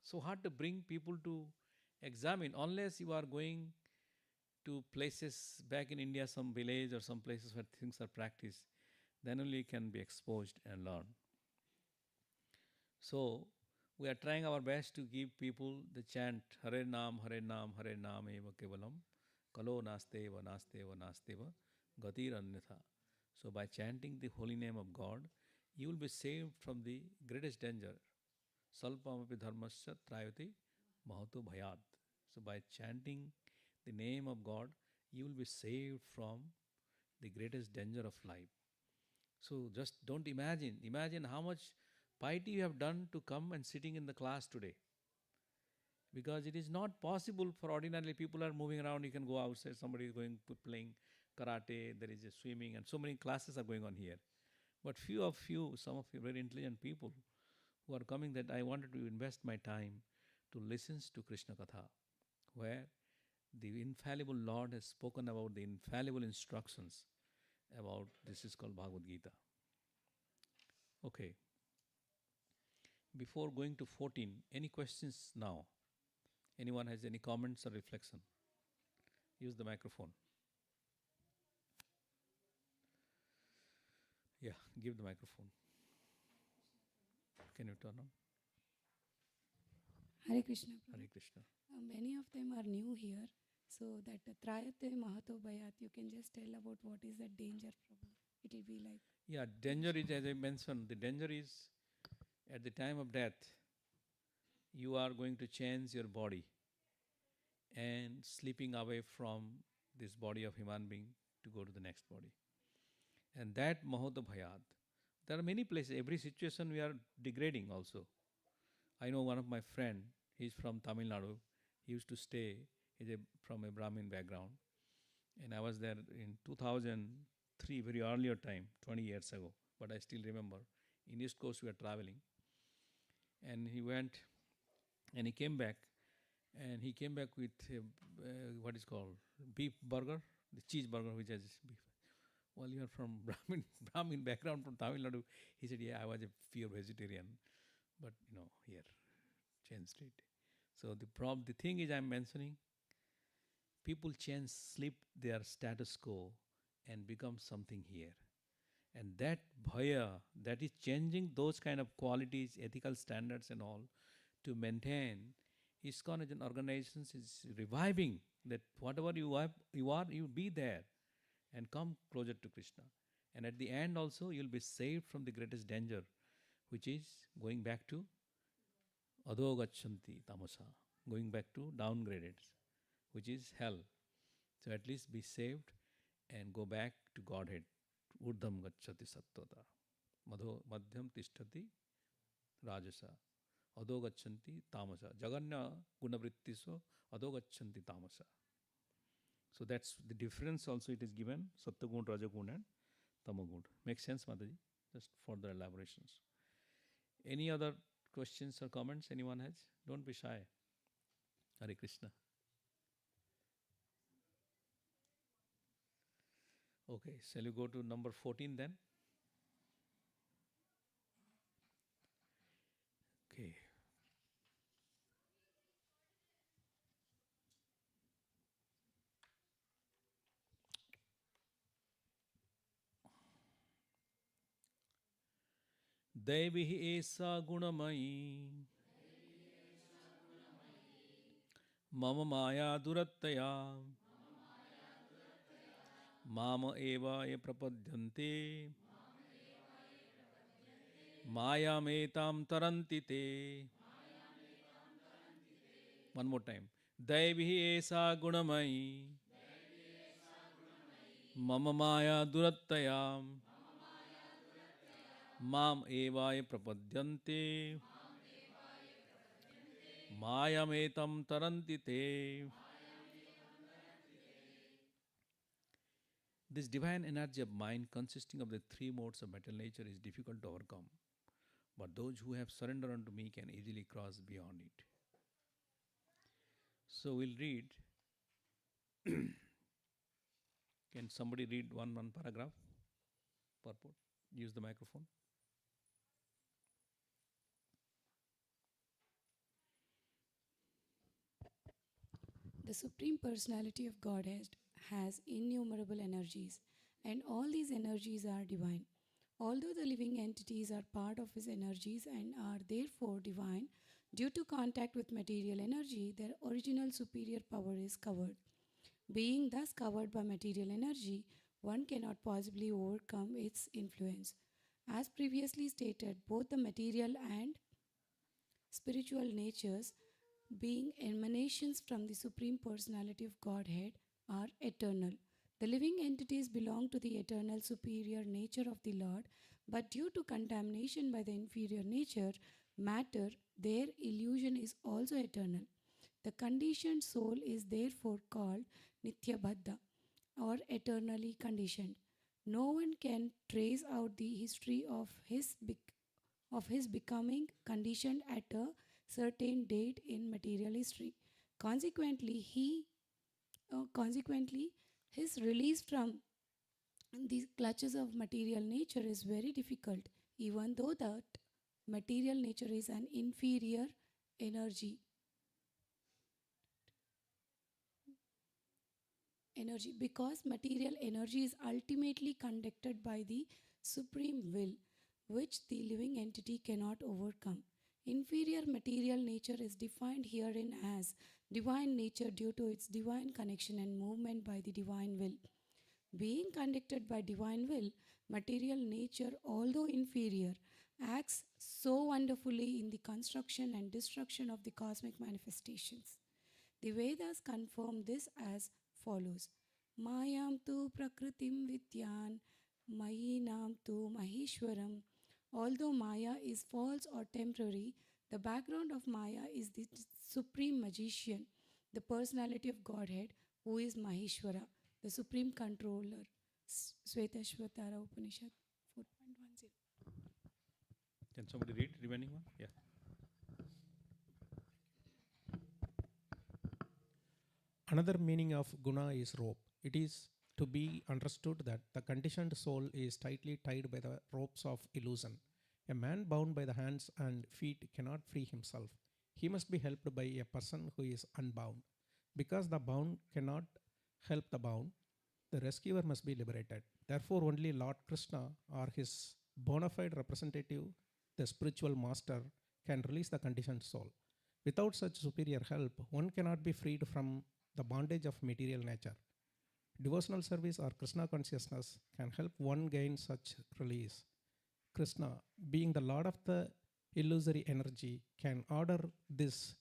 So hard to bring people to Examine, unless you are going to places back in India, some village or some places where things are practiced, then only you can be exposed and learn. So we are trying our best to give people the chant Hare Nam, Hare Nam, Hare Nam eva kevalam, Kalo nasteva, nasteva, nasteva, Gatir Annatha. So by chanting the holy name of God, you will be saved from the greatest danger. Salpamapi dharmasya trayati mahato bhayat. So by chanting the name of God, you will be saved from the greatest danger of life. So just don't imagine how much piety you have done to come and sitting in the class today. Because it is not possible for ordinarily people are moving around, you can go outside, somebody is going to playing karate, there is a swimming, and so many classes are going on here. But few of you, some of you very intelligent people who are coming, that I wanted to invest my time to listen to Krishna Katha, where the infallible Lord has spoken about the infallible instructions about this is called Bhagavad Gita. Okay. Before going to 14, any questions now? Anyone has any comments or reflection? Use the microphone. Yeah, give the microphone. Can you turn on? Hare Krishna. Prabhu. Hare Krishna. Many of them are new here. So that Trayate Mahato Bhayat, you can just tell about what is the danger, Prabhu. It will be like. Yeah, danger is, as I mentioned, the danger is at the time of death, you are going to change your body and slipping away from this body of human being to go to the next body. And that Mahota Bhayat, there are many places, every situation we are degrading also. I know one of my friend, he's from Tamil Nadu, he used to stay, from a Brahmin background. And I was there in 2003, very earlier time, 20 years ago, but I still remember. In East Coast we were traveling. And he went, and he came back, with what is called beef burger, the cheeseburger which has beef. Well, you are from Brahmin background from Tamil Nadu. He said, yeah, I was a pure vegetarian, but here changed it. So the thing is, I'm mentioning, people change, slip their status quo and become something here. And that bhaya, that is changing those kind of qualities, ethical standards and all, to maintain. ISKCON as an organization is reviving that whatever you be there and come closer to Krishna. And at the end also, you'll be saved from the greatest danger, which is going back to adho gachanti tamasa, going back to downgraded, which is hell. So at least be saved and go back to Godhead. Urdham gacchati sattvata, madhyam tishtati rajasa, adho gachanti tamasa, jaganya gunavrittiso adho gachanti tamasa. So that's the difference also it is given, Sattagun, Rajagun and Tamagun. Makes sense, Mataji? Just further elaborations. Any other questions or comments anyone has? Don't be shy. Hare Krishna. Okay, shall we go to number 14 then? Okay. दैवी एषा गुणमयी मम माया दुरत्तया माम एव ये प्रपद्यन्ते मायामेतां तरन्ति ते. One more time. दैवी एषा गुणमयी मम माया दुरत्तया माम एवाय प्रपद्यन्ते मायामेतं तरन्ति ते. This divine energy of mind consisting of the three modes of material nature is difficult to overcome, but those who have surrendered unto me can easily cross beyond it. So we'll read. Can somebody read one paragraph? Purport. Use the microphone. The Supreme Personality of Godhead has innumerable energies, and all these energies are divine. Although the living entities are part of his energies and are therefore divine, due to contact with material energy, their original superior power is covered. Being thus covered by material energy, one cannot possibly overcome its influence. As previously stated, both the material and spiritual natures, being emanations from the Supreme Personality of Godhead, are eternal. The living entities belong to the eternal superior nature of the Lord, but due to contamination by the inferior nature, matter, their illusion is also eternal. The conditioned soul is therefore called Nityabadha, or eternally conditioned. No one can trace out the history of his becoming conditioned at a certain date in material history. Consequently, consequently, his release from the clutches of material nature is very difficult, even though that material nature is an inferior energy. Energy, because material energy is ultimately conducted by the supreme will, which the living entity cannot overcome. Inferior material nature is defined herein as divine nature due to its divine connection and movement by the divine will. Being conducted by divine will, material nature, although inferior, acts so wonderfully in the construction and destruction of the cosmic manifestations. The Vedas confirm this as follows. Mayam tu prakritim vidyan, mayinam tu maheshwaram. Although Maya is false or temporary, the background of Maya is the supreme magician, the personality of Godhead, who is Maheshwara, the supreme controller. Svetashvatara Upanishad 4.10. Can somebody read remaining one? Yeah. Another meaning of guna is rope. It is to be understood that the conditioned soul is tightly tied by the ropes of illusion. A man bound by the hands and feet cannot free himself. He must be helped by a person who is unbound. Because the bound cannot help the bound, the rescuer must be liberated. Therefore, only Lord Krishna or his bona fide representative, the spiritual master, can release the conditioned soul. Without such superior help, one cannot be freed from the bondage of material nature. Devotional service or Krishna consciousness can help one gain such release. Krishna, being the Lord of the illusory energy, can order this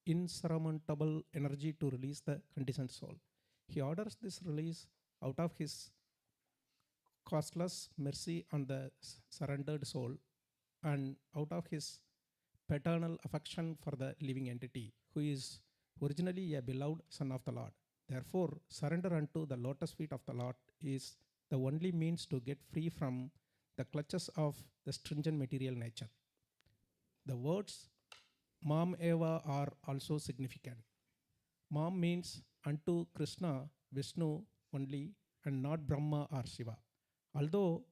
insurmountable energy to release the conditioned soul. He orders this release out of his costless mercy on the surrendered soul and out of his paternal affection for the living entity, who is originally a beloved son of the Lord. Therefore, surrender unto the lotus feet of the Lord is the only means to get free from the clutches of the stringent material nature. The words Mam Eva are also significant. Mam means unto Krishna, Vishnu only, and not Brahma or Shiva. Although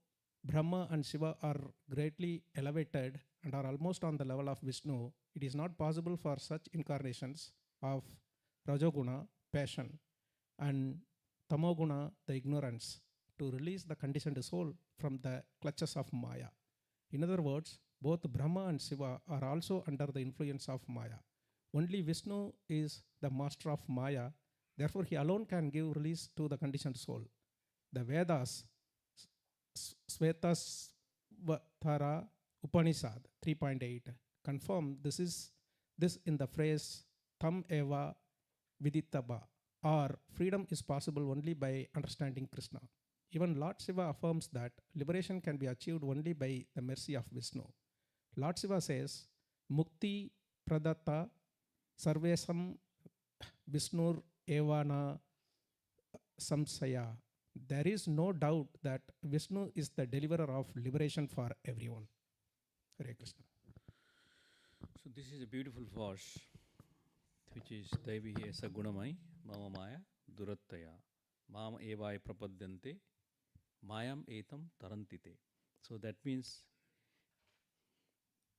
Brahma and Shiva are greatly elevated and are almost on the level of Vishnu, it is not possible for such incarnations of Rajoguna, passion, and Tamoguna, the ignorance, to release the conditioned soul from the clutches of Maya. In other words, both Brahma and Shiva are also under the influence of Maya. Only Vishnu is the master of Maya, therefore he alone can give release to the conditioned soul. The Vedas, Svetasvatara Upanishad 3.8, confirm this in the phrase Tam Eva Viditaba, or freedom is possible only by understanding Krishna. Even Lord Shiva affirms that liberation can be achieved only by the mercy of Vishnu. Lord Shiva says, Mukti Pradatta Sarvesam Vishnur Evana Samsaya. There is no doubt that Vishnu is the deliverer of liberation for everyone. Hare Krishna. So this is a beautiful verse, which is Devi Esa Gunamai, Mama Maya, Durattaya, Mama Evai Prapadyante, Mayam Etam Tarantite. So that means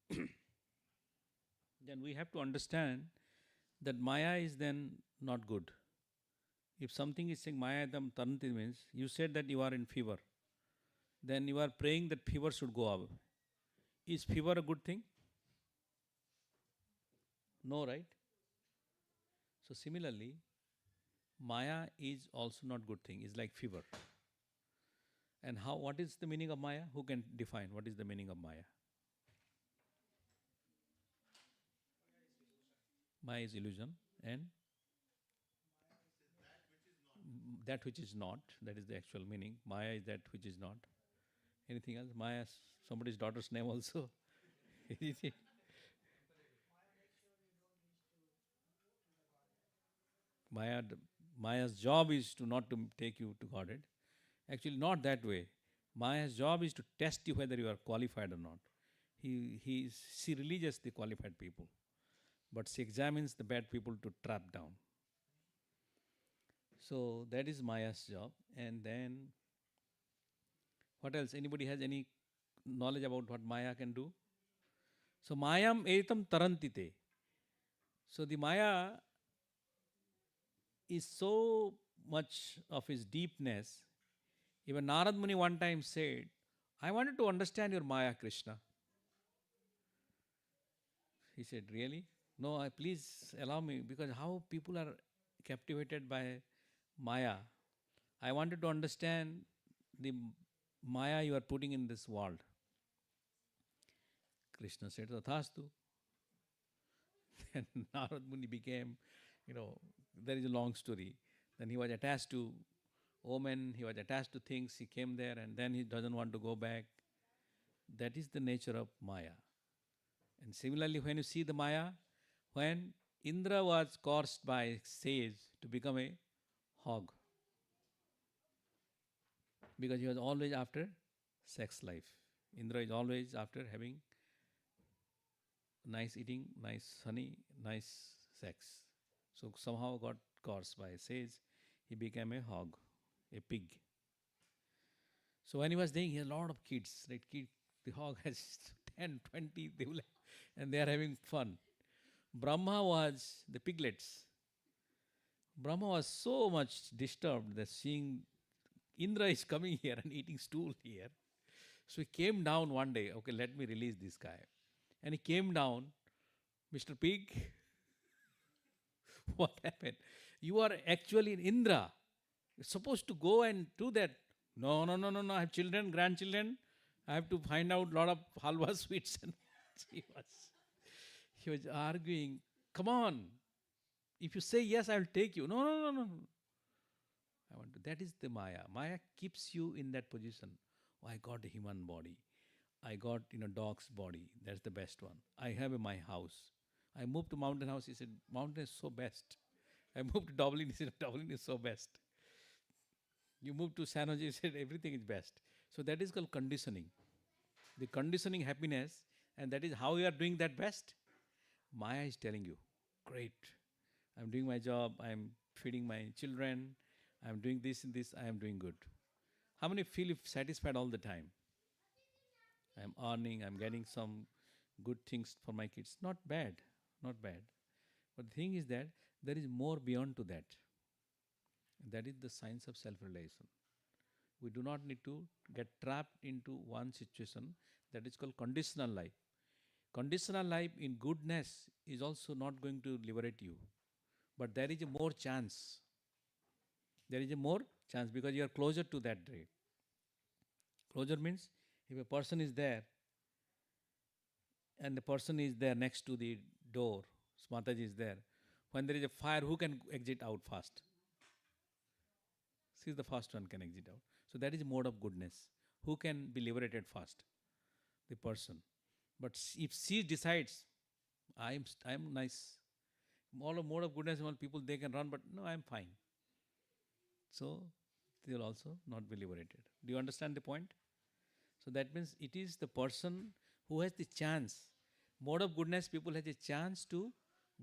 then we have to understand that Maya is then not good. If something is saying Maya Tam Taranti means you said that you are in fever, then you are praying that fever should go away. Is fever a good thing? No, right? So similarly, Maya is also not good thing. It's like fever. And how? What is the meaning of Maya? Who can define what is the meaning of Maya? Maya is illusion, and that which is not. That is the actual meaning. Maya is that which is not. Anything else? Maya, somebody's daughter's name also. Is it? Maya, Maya's job is to not to take you to Godhead. Actually, not that way. Maya's job is to test you whether you are qualified or not. She releases the qualified people, but she examines the bad people to trap down. So that is Maya's job. And then what else? Anybody has any knowledge about what Maya can do? So Mayam etam tarantite. So the Maya is so much of its deepness. Even Narad Muni one time said, I wanted to understand your Maya, Krishna. He said, really? No, please allow me, because how people are captivated by Maya. I wanted to understand the Maya you are putting in this world. Krishna said, Tathastu. And Narad Muni became, there is a long story. Then he was attached to women, he was attached to things, he came there and then he doesn't want to go back. That is the nature of Maya. And similarly, when you see the Maya, when Indra was cursed by sage to become a hog, because he was always after sex life. Indra is always after having nice eating, nice honey, nice sex. So somehow got cursed by sage, he became a hog, a pig. So when he was there, he had a lot of kids. Right? The hog has 10, 20, and they are having fun. Brahma was the piglets. Brahma was so much disturbed that seeing Indra is coming here and eating stool here. So he came down one day, okay, let me release this guy. And he came down, Mr. Pig, what happened? You are actually in Indra. You're supposed to go and do that. No, I have children, grandchildren. I have to find out a lot of halwa sweets. And he was arguing, come on. If you say yes, I will take you. No. I want to. That is the Maya. Maya keeps you in that position. Oh, I got a human body. I got dog's body. That's the best one. I have my house. I moved to mountain house. He said, mountain is so best. I moved to Dublin. He said, Dublin is so best. You moved to San Jose. He said, everything is best. So that is called conditioning. The conditioning happiness, and that is how you are doing that best. Maya is telling you, great. I'm doing my job. I'm feeding my children. I'm doing this and this. I am doing good. How many feel satisfied all the time? I'm earning. I'm getting some good things for my kids. Not bad. Not bad. But the thing is that there is more beyond to that. That is the science of self-realization. We do not need to get trapped into one situation that is called conditional life. Conditional life in goodness is also not going to liberate you. But there is a more chance. There is a more chance because you are closer to that day. Closer means if a person is there and the person is there next to the door, Mataji is there. When there is a fire, who can exit out fast? She is the first one can exit out. So that is a mode of goodness. Who can be liberated fast? The person. But if she decides, I am nice. All of mode of goodness, all people they can run, but no, I am fine. So they will also not be liberated. Do you understand the point? So that means it is the person who has the chance. Mode of goodness, people have a chance to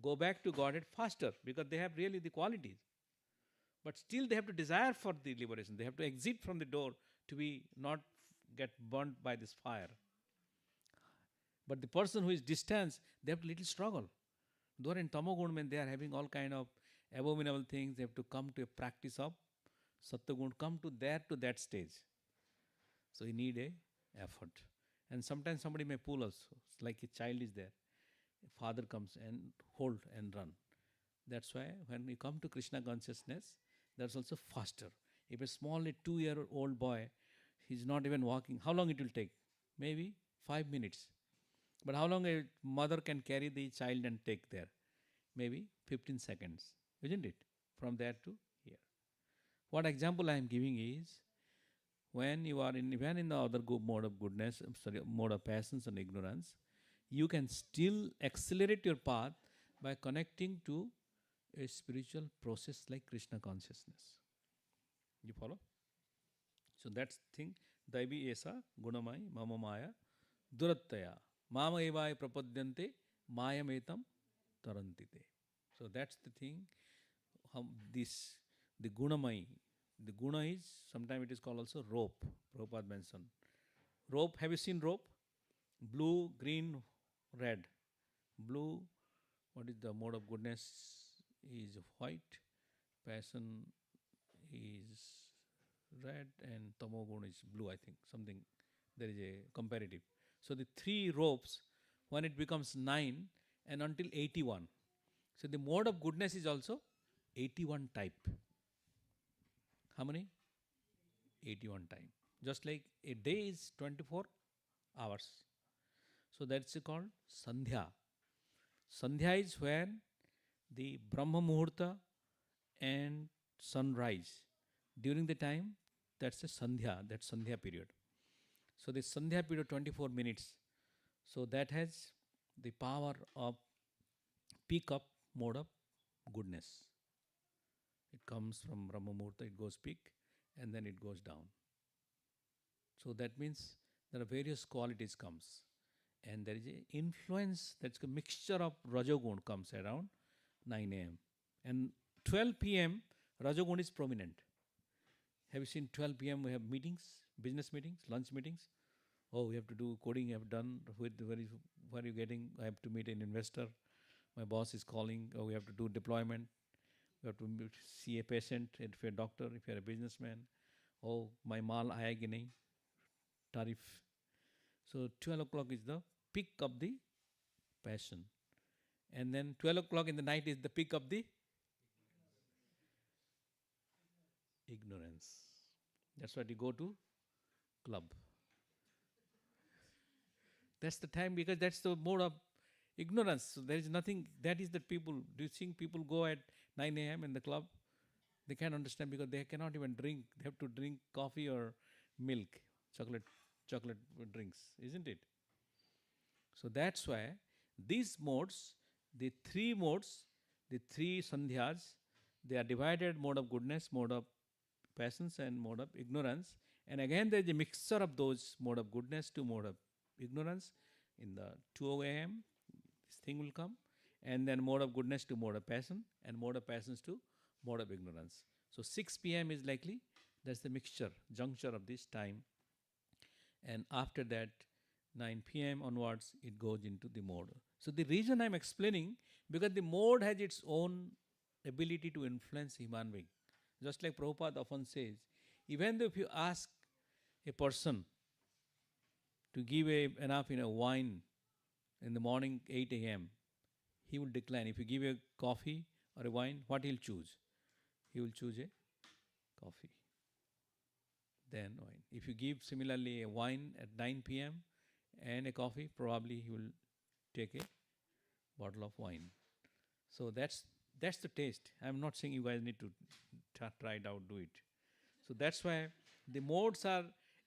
go back to Godhead faster because they have really the qualities. But still they have to desire for the liberation. They have to exit from the door to be not get burnt by this fire. But the person who is distant, they have a little struggle. Though in Tamagun, when they are having all kind of abominable things, they have to come to a practice of Sattvagun, come to that stage. So you need a effort. And sometimes somebody may pull also. It's like a child is there. A father comes and hold and run. That's why when we come to Krishna consciousness, that's also faster. If a small 2-year-old boy, he's not even walking, how long it will take? Maybe 5 minutes. But how long a mother can carry the child and take there? Maybe 15 seconds, isn't it? From there to here. What example I am giving is, when you are even in the other mode of goodness, mode of passions and ignorance, you can still accelerate your path by connecting to a spiritual process like Krishna consciousness. You follow? So that's the thing. Daivi esa gunamai mama maya durattaya mama evai prapadyante mayametam tarantite. So that's the thing. The gunamai. The guna is, sometimes it is called also rope. Prabhupada mentioned. Rope, have you seen rope? Blue, green, red. Blue, what is the mode of goodness? Is white. Passion is red, and tamogun is blue, I think. Something, there is a comparative. So the 3 ropes, when it becomes 9 and until 81. So the mode of goodness is also 81 type. How many? 81 time. Just like a day is 24 hours. So that's called Sandhya. Sandhya is when the Brahma Muhurta and sunrise. During the time, that's a Sandhya, that's Sandhya period. So the Sandhya period 24 minutes. So that has the power of peak up mode of goodness. It comes from Brahma Muhurta, it goes peak, and then it goes down. So that means there are various qualities comes. And there is an influence, that's a mixture of Rajogun comes around 9 a.m. And 12 p.m., Rajogun is prominent. Have you seen 12 p.m. we have meetings, business meetings, lunch meetings? Oh, we have to do coding, I have done, where are you getting? I have to meet an investor. My boss is calling, oh, we have to do deployment. We have to see a patient, if you're a doctor, if you're a businessman. Oh, my mal aayegi nahi, tariff. So 12 o'clock is the peak of the passion. And then 12 o'clock in the night is the peak of the ignorance. That's why you go to club. That's the time, because that's the mode of ignorance. So there is nothing, that is the people. Do you think people go at 9 a.m. in the club? They can't understand, because they cannot even drink. They have to drink coffee or milk, chocolate drinks, isn't it? So that's why these modes, the 3 modes, the 3 sandhyas, they are divided: mode of goodness, mode of passions, and mode of ignorance. And again, there is a mixture of those mode of goodness to mode of ignorance. In the 2 a.m., this thing will come, and then mode of goodness to mode of passion, and mode of passions to mode of ignorance. So 6 p.m. is likely, that's the mixture, juncture of this time. And after that, 9 p.m. onwards, it goes into the mode. So the reason I'm explaining, because the mode has its own ability to influence human being. Just like Prabhupada often says, even though if you ask a person to give enough wine in the morning 8 a.m., he will decline. If you give a coffee or a wine, what he'll choose? He will choose a coffee, then wine. If you give similarly a wine at 9 p.m. and a coffee, probably he will take a bottle of wine. So that's the taste. I'm not saying you guys need to try it out, do it. So that's why the modes are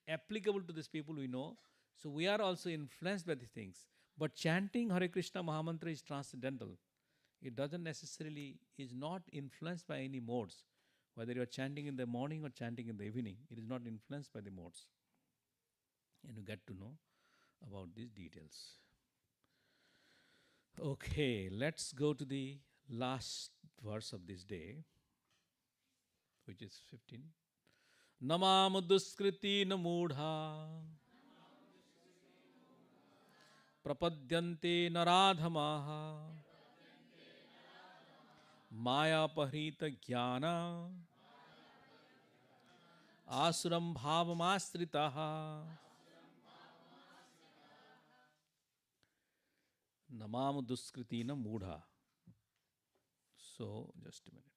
applicable to these people we know. So we are also influenced by these things. But chanting Hare Krishna Mahamantra is transcendental. It doesn't necessarily, is not influenced by any modes. Whether you are chanting in the morning or chanting in the evening, it is not influenced by the modes. And you get to know about these details. Okay, let's go to the last verse of this day, which is 15. Namam duskriti namudha prapadyante naradhamaha मायापहृत ज्ञान आसुरं भावमाश्रितः नमाम दुष्कृति न मूढ़ा. So just a minute.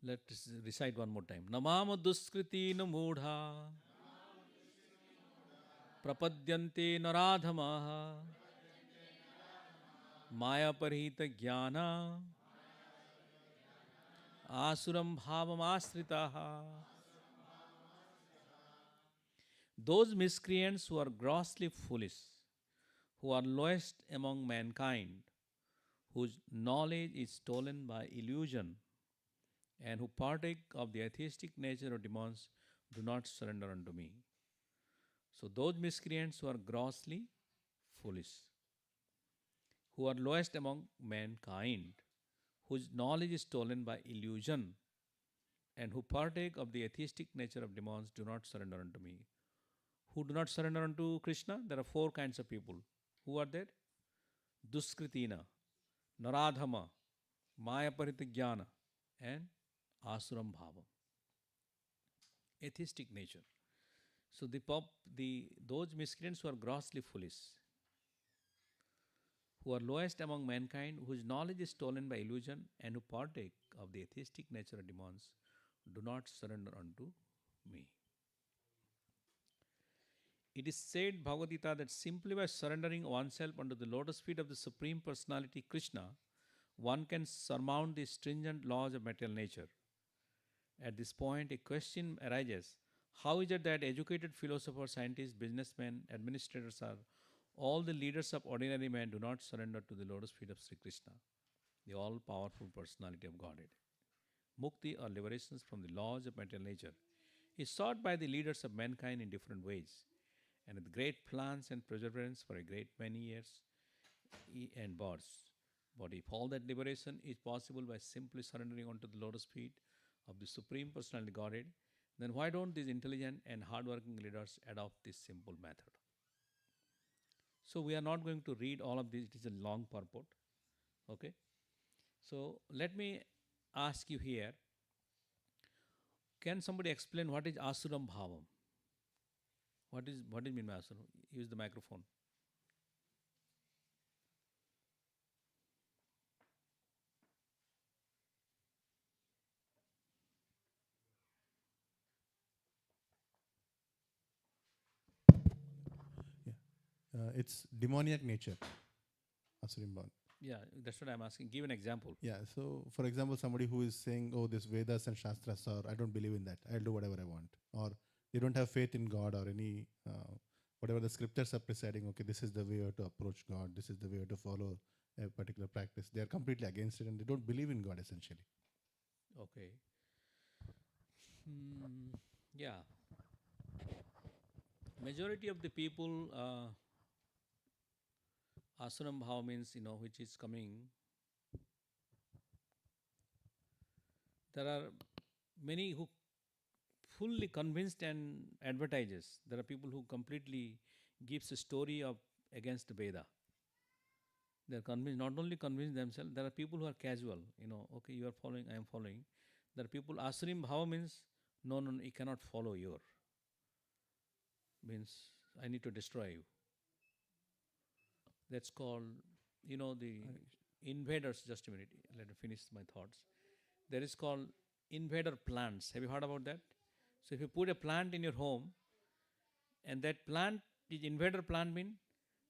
Let's recite one more time. Namam duskriti na moodha prapadyante naradhamaha maya parhita jnana asuram bhavam asritaha. Those miscreants who are grossly foolish, who are lowest among mankind, whose knowledge is stolen by illusion, and who partake of the atheistic nature of demons, do not surrender unto me. So, those miscreants who are grossly foolish, who are lowest among mankind, whose knowledge is stolen by illusion, and who partake of the atheistic nature of demons, do not surrender unto me. Who do not surrender unto Krishna? There are four kinds of people. Who are there? Duskritina, Naradhama, Maya Paritijnana, and Asuram Bhavam. Atheistic nature. So those miscreants who are grossly foolish, who are lowest among mankind, whose knowledge is stolen by illusion, and who partake of the atheistic nature of demons, do not surrender unto me. It is said, Bhagavad Gita, that simply by surrendering oneself unto the lotus feet of the Supreme Personality Krishna, one can surmount the stringent laws of material nature. At this point, a question arises: how is it that educated philosophers, scientists, businessmen, administrators, are all the leaders of ordinary men do not surrender to the lotus feet of Sri Krishna, the all-powerful personality of Godhead? Mukti, or liberations from the laws of material nature, is sought by the leaders of mankind in different ways, and with great plans and perseverance for a great many years and births. But if all that liberation is possible by simply surrendering onto the lotus feet of the Supreme Personality Godhead, then why don't these intelligent and hardworking leaders adopt this simple method? So we are not going to read all of this. It is a long purport. Okay. So let me ask you here, can somebody explain what is Asuram Bhavam? What is mean by Asuram? Use the microphone. It's demoniac nature, Asurim Bhavan. Yeah, that's what I'm asking. Give an example. Yeah, so for example, somebody who is saying, oh, this Vedas and Shastras are, I don't believe in that, I'll do whatever I want. Or they don't have faith in God or any, whatever the scriptures are presiding, okay, this is the way to approach God, this is the way to follow a particular practice. They are completely against it and they don't believe in God essentially. Okay. Yeah. Majority of the people, Asuram Bhava means, which is coming. There are many who fully convinced and advertises. There are people who completely gives a story of against Veda. They are convinced, not only convinced themselves, there are people who are casual, okay, you are following, I am following. There are people, Asurim Bhava means, no, you cannot follow your. Means, I need to destroy you. That's called, the invaders. Just a minute, let me finish my thoughts. There is called invader plants. Have you heard about that? So if you put a plant in your home, and that plant is invader plant, mean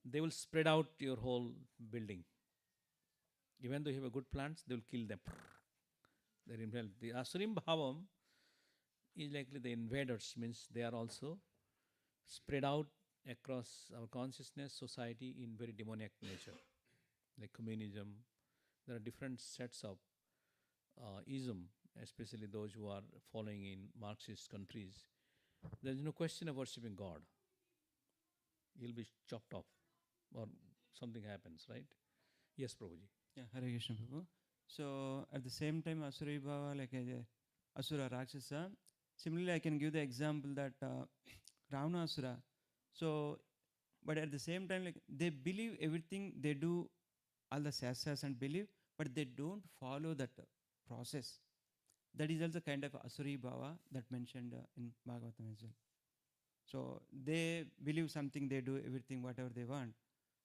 they will spread out your whole building. Even though you have a good plants, they will kill them. They're invader. The Asurim Bhavam is likely the invaders, means they are also spread out across our consciousness, society in very demoniac nature, like communism. There are different sets of ism, especially those who are following in Marxist countries. There is no question of worshipping God. You'll be chopped off or something happens, right? Yes, Prabhuji. Yeah, Hare Krishna Prabhu. So at the same time, Asura Bhava, like Asura Rakshasa, similarly I can give the example that Ravana Asura. So, but at the same time, like they believe everything they do all the shastras and believe, but they don't follow that process. That is also kind of Asuri Bhava that mentioned in Bhagavatam as well. So they believe something, they do everything, whatever they want,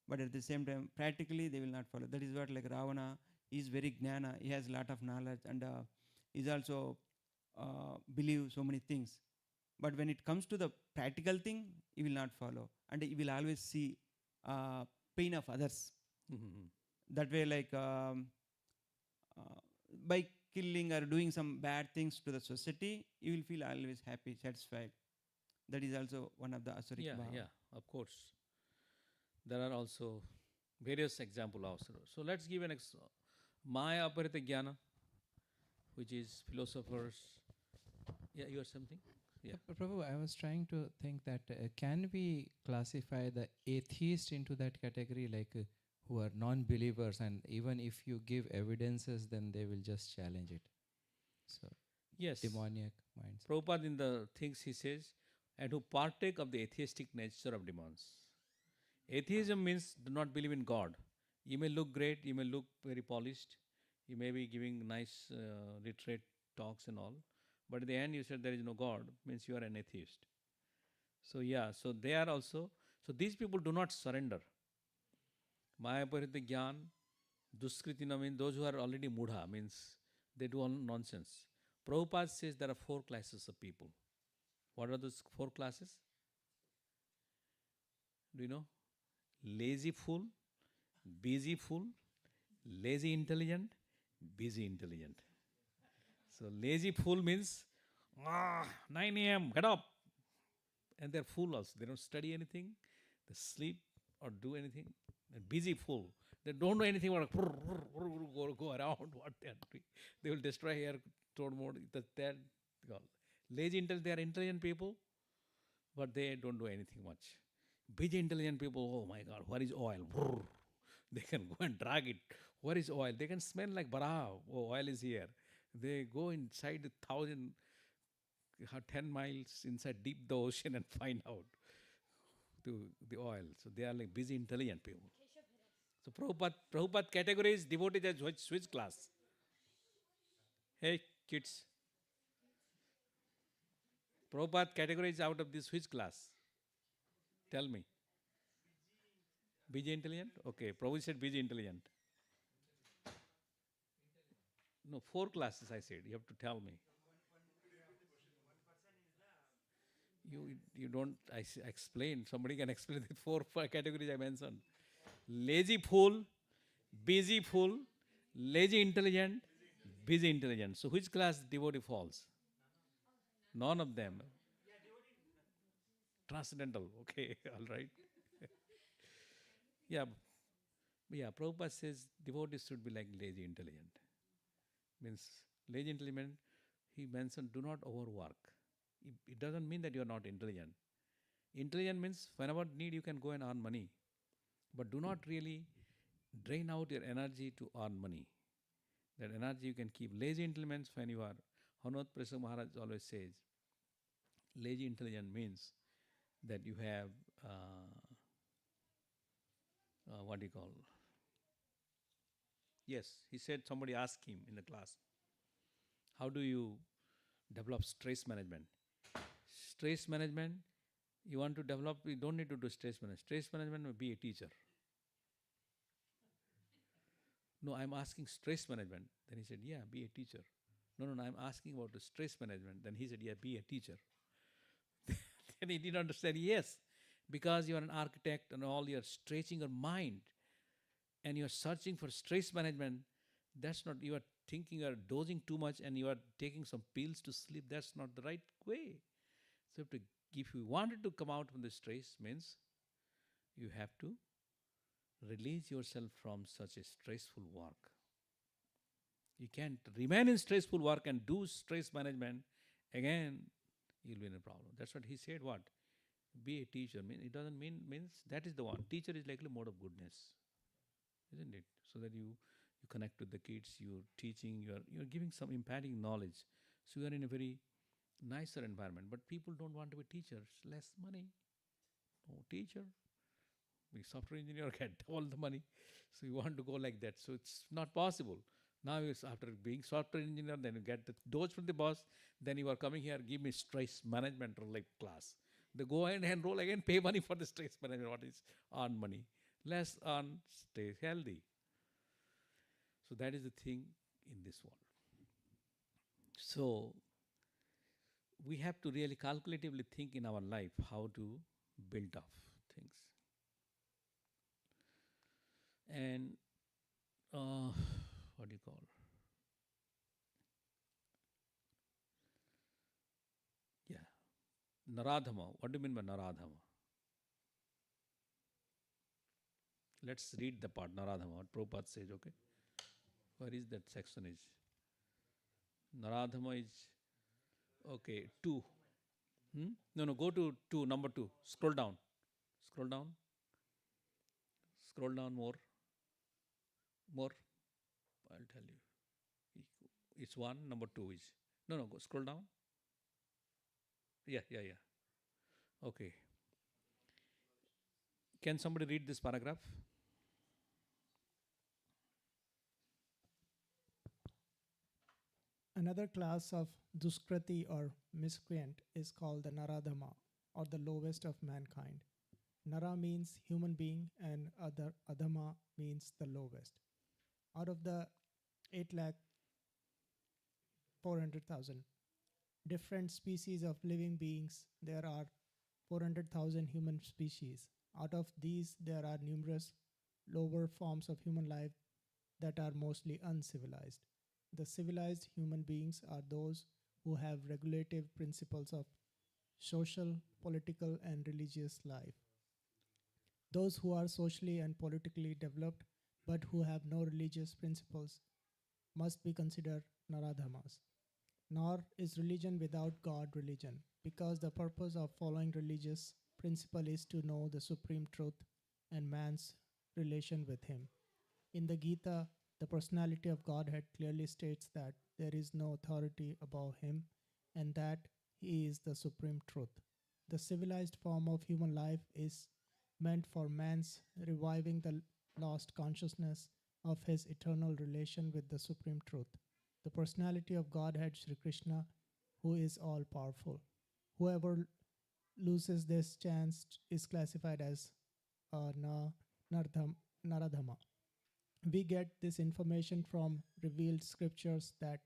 but at the same time, practically they will not follow. That is what like Ravana is very gnana, he has a lot of knowledge and is also believe so many things. But when it comes to the practical thing, he will not follow, and he will always see pain of others. That way, like by killing or doing some bad things to the society, you will feel always happy, satisfied. That is also one of the Asuric Yeah, bhava. yeah, of course. There are also various examples also. So let's give an Maya Aparita Jnana, which is philosophers. Yeah, you are something? Yeah. Prabhu, I was trying to think that can we classify the atheist into that category, like who are non-believers, and even if you give evidences, then they will just challenge it. So Yes. demoniac minds. Prabhupada in the things he says, and who partake of the atheistic nature of demons. Atheism means do not believe in God. You may look great, you may look very polished, you may be giving nice literate talks and all, but at the end you said there is no God, means you are an atheist. So yeah, so they are also, so these people do not surrender. Maya Parita Gyan, Duskritina means those who are already mudha, means they do all nonsense. Prabhupada says there are 4 classes of people. What are those 4 classes? Do you know? Lazy fool, busy fool, lazy intelligent, busy intelligent. So lazy fool means 9 a.m. get up, and they're fool also. They don't study anything, they sleep or do anything. And busy fool, they don't know anything about go around what they are doing. They will destroy here, toad mode. That lazy intelligent. They are intelligent people, but they don't do anything much. Busy intelligent people, oh my God, where is oil? They can go and drag it. Where is oil? They can smell like bara. Oh, oil is here. They go inside 10 miles inside deep the ocean and find out to the oil. So they are like busy intelligent people. So Prabhupada categories devotees as which class? Hey kids. Prabhupada categories out of this which class? Tell me. Busy intelligent? Okay, Prabhu said busy intelligent. No, 4 classes I said. You have to tell me. You don't, explain. Somebody can explain the 4 categories I mentioned. Lazy fool, busy fool, lazy intelligent, busy intelligent. So which class devotee falls? None of them. Transcendental. Okay, all right. Yeah. Yeah, Prabhupada says devotees should be like lazy intelligent. Means lazy intelligent, he mentioned do not overwork. It doesn't mean that you are not intelligent. Intelligent means whenever need you can go and earn money. But do not really drain out your energy to earn money. That energy you can keep. Lazy intelligence when you are, Hanot Prasad Maharaj always says, lazy intelligent means that you have, what do you call? Yes, he said somebody asked him in the class, how do you develop stress management? Stress management, you want to develop, you don't need to do stress management. Stress management will be a teacher. No, I'm asking stress management. Then he said, yeah, be a teacher. No, I'm asking about the stress management. Then he said, yeah, be a teacher. Then he didn't understand, yes, because you are an architect and all, you're stretching your mind and you're searching for stress management. That's not, you are thinking you are dozing too much and you are taking some pills to sleep. That's not the right way. So if you wanted to come out from the stress, means you have to release yourself from such a stressful work. You can't remain in stressful work and do stress management. Again, you'll be in a problem. That's what he said. What? Be a teacher. It doesn't means that is the one. Teacher is likely mode of goodness, isn't it? So that you connect with the kids, you're teaching, you're giving some imparting knowledge. So you are in a very nicer environment. But people don't want to be teachers. Less money. No teacher. Be software engineer, get all the money. So you want to go like that. So it's not possible. Now after being software engineer, then you get the dose from the boss, then you are coming here, give me stress management or like class. They go ahead and enroll again, pay money for the stress management. What is earn money? Less earn, stay healthy. So that is the thing in this world. So we have to really calculatively think in our life how to build up things. And what do you call? Yeah, Naradhama. What do you mean by Naradhama? Let's read the part Naradhama. What Prabhupada says, okay? Where is that section is? Naradhama is, okay, 2. No, go to 2, number 2. Scroll down. Scroll down. Scroll down more. More. I'll tell you. It's 1, number 2 is. No, go scroll down. Yeah. Okay. Can somebody read this paragraph? Another class of Duskrati or miscreant is called the Naradhama, or the lowest of mankind. Nara means human being and Adhama means the lowest. Out of the 8,400,000 different species of living beings, there are 400,000 human species. Out of these, there are numerous lower forms of human life that are mostly uncivilized. The civilized human beings are those who have regulative principles of social, political, and religious life. Those who are socially and politically developed but who have no religious principles must be considered Naradhamas. Nor is religion without God religion, because the purpose of following religious principle is to know the supreme truth and man's relation with him. In the Gita, the personality of Godhead clearly states that there is no authority above him and that he is the supreme truth. The civilized form of human life is meant for man's reviving the lost consciousness of his eternal relation with the supreme truth, the personality of Godhead Sri Krishna, who is all powerful. Whoever loses this chance is classified as Naradhama. We get this information from revealed scriptures that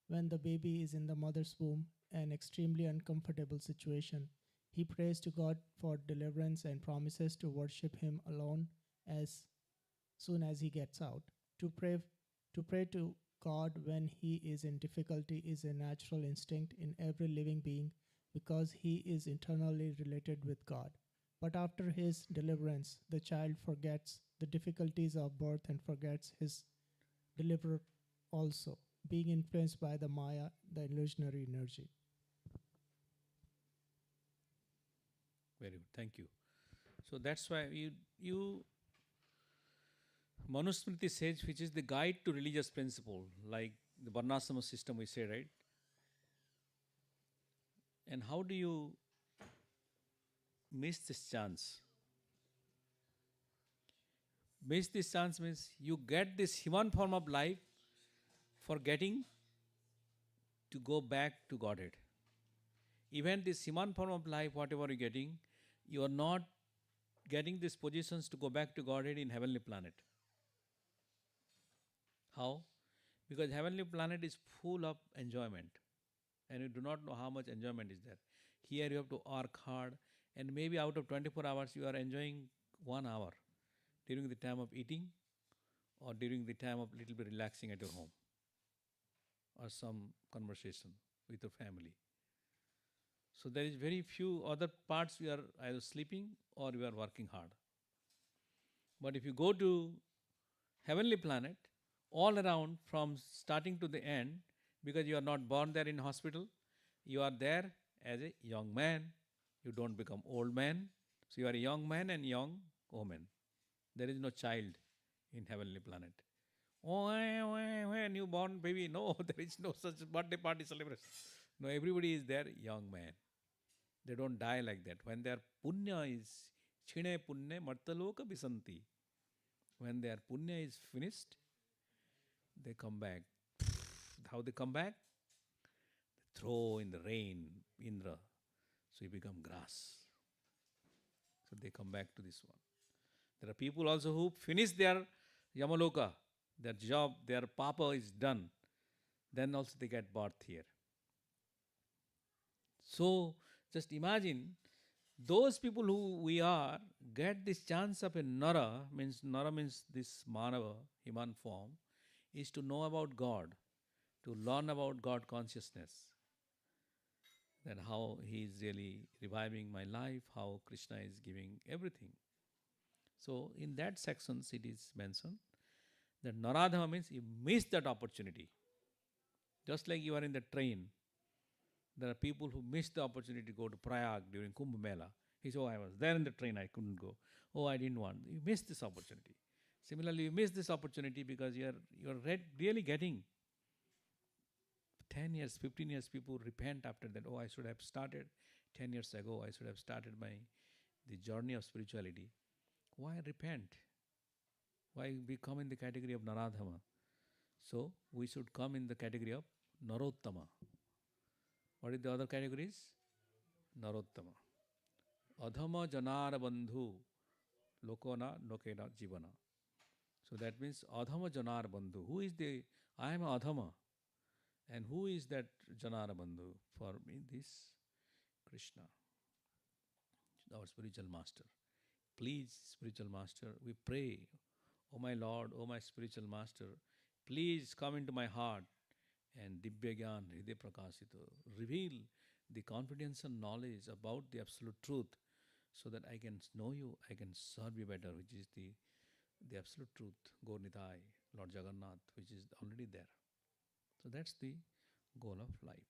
when the baby is in the mother's womb, an extremely uncomfortable situation, he prays to God for deliverance and promises to worship him alone as soon as he gets out. To pray to God when he is in difficulty is a natural instinct in every living being because he is internally related with God. But after his deliverance, the child forgets the difficulties of birth and forgets his deliverer also, being influenced by the Maya, the illusionary energy. Very good, thank you. So that's why you Manusmriti says, which is the guide to religious principle, like the Varnashrama system we say, right? And how do you miss this chance? Miss this chance means you get this human form of life for getting to go back to Godhead. Even this human form of life, whatever you're getting, you are not getting these positions to go back to Godhead in heavenly planet. How? Because heavenly planet is full of enjoyment and you do not know how much enjoyment is there. Here you have to work hard and maybe out of 24 hours you are enjoying 1 hour during the time of eating or during the time of little bit relaxing at your home or some conversation with your family. So there is very few other parts you are either sleeping or you are working hard. But if you go to heavenly planet, all around from starting to the end, because you are not born there in hospital, you are there as a young man. You don't become old man. So you are a young man and young woman. There is no child in heavenly planet. Oh, newborn baby. No, there is no such birthday party celebration. No, everybody is there, young man. They don't die like that. When their punya is chine punne martaloka bisanti. When their punya is finished, they come back. How they come back? They throw in the rain, Indra, so you become grass. So they come back to this one. There are people also who finish their Yamaloka, their job, their papa is done. Then also they get birth here. So just imagine those people who we are get this chance of a Nara means this Manava, human form, is to know about God, to learn about God consciousness. That how he is really reviving my life, how Krishna is giving everything. So in that sections it is mentioned that Naradha means you miss that opportunity. Just like you are in the train, there are people who miss the opportunity to go to Prayag during Kumbh Mela. He said, oh, I was there in the train, I couldn't go. Oh, I didn't want. You missed this opportunity. Similarly, you miss this opportunity because you are really getting 10 years, 15 years, people repent after that. Oh, I should have started 10 years ago. I should have started the journey of spirituality. Why repent? Why we come in the category of Naradhama? So we should come in the category of Narottama. What is the other categories? Narottama. Adhama janara bandhu lokona lokena jivana. So that means Adhama janara bandhu. Who is I am Adhama. And who is that janara bandhu? For me, this Krishna, our spiritual master. Please, spiritual master, we pray, O my Lord, O my spiritual master, please come into my heart and Dibya Gyan Hriday Prakashito. Reveal the confidence and knowledge about the absolute truth so that I can know you, I can serve you better, which is the absolute truth, Gaur Nitai, Lord Jagannath, which is already there. So that's the goal of life.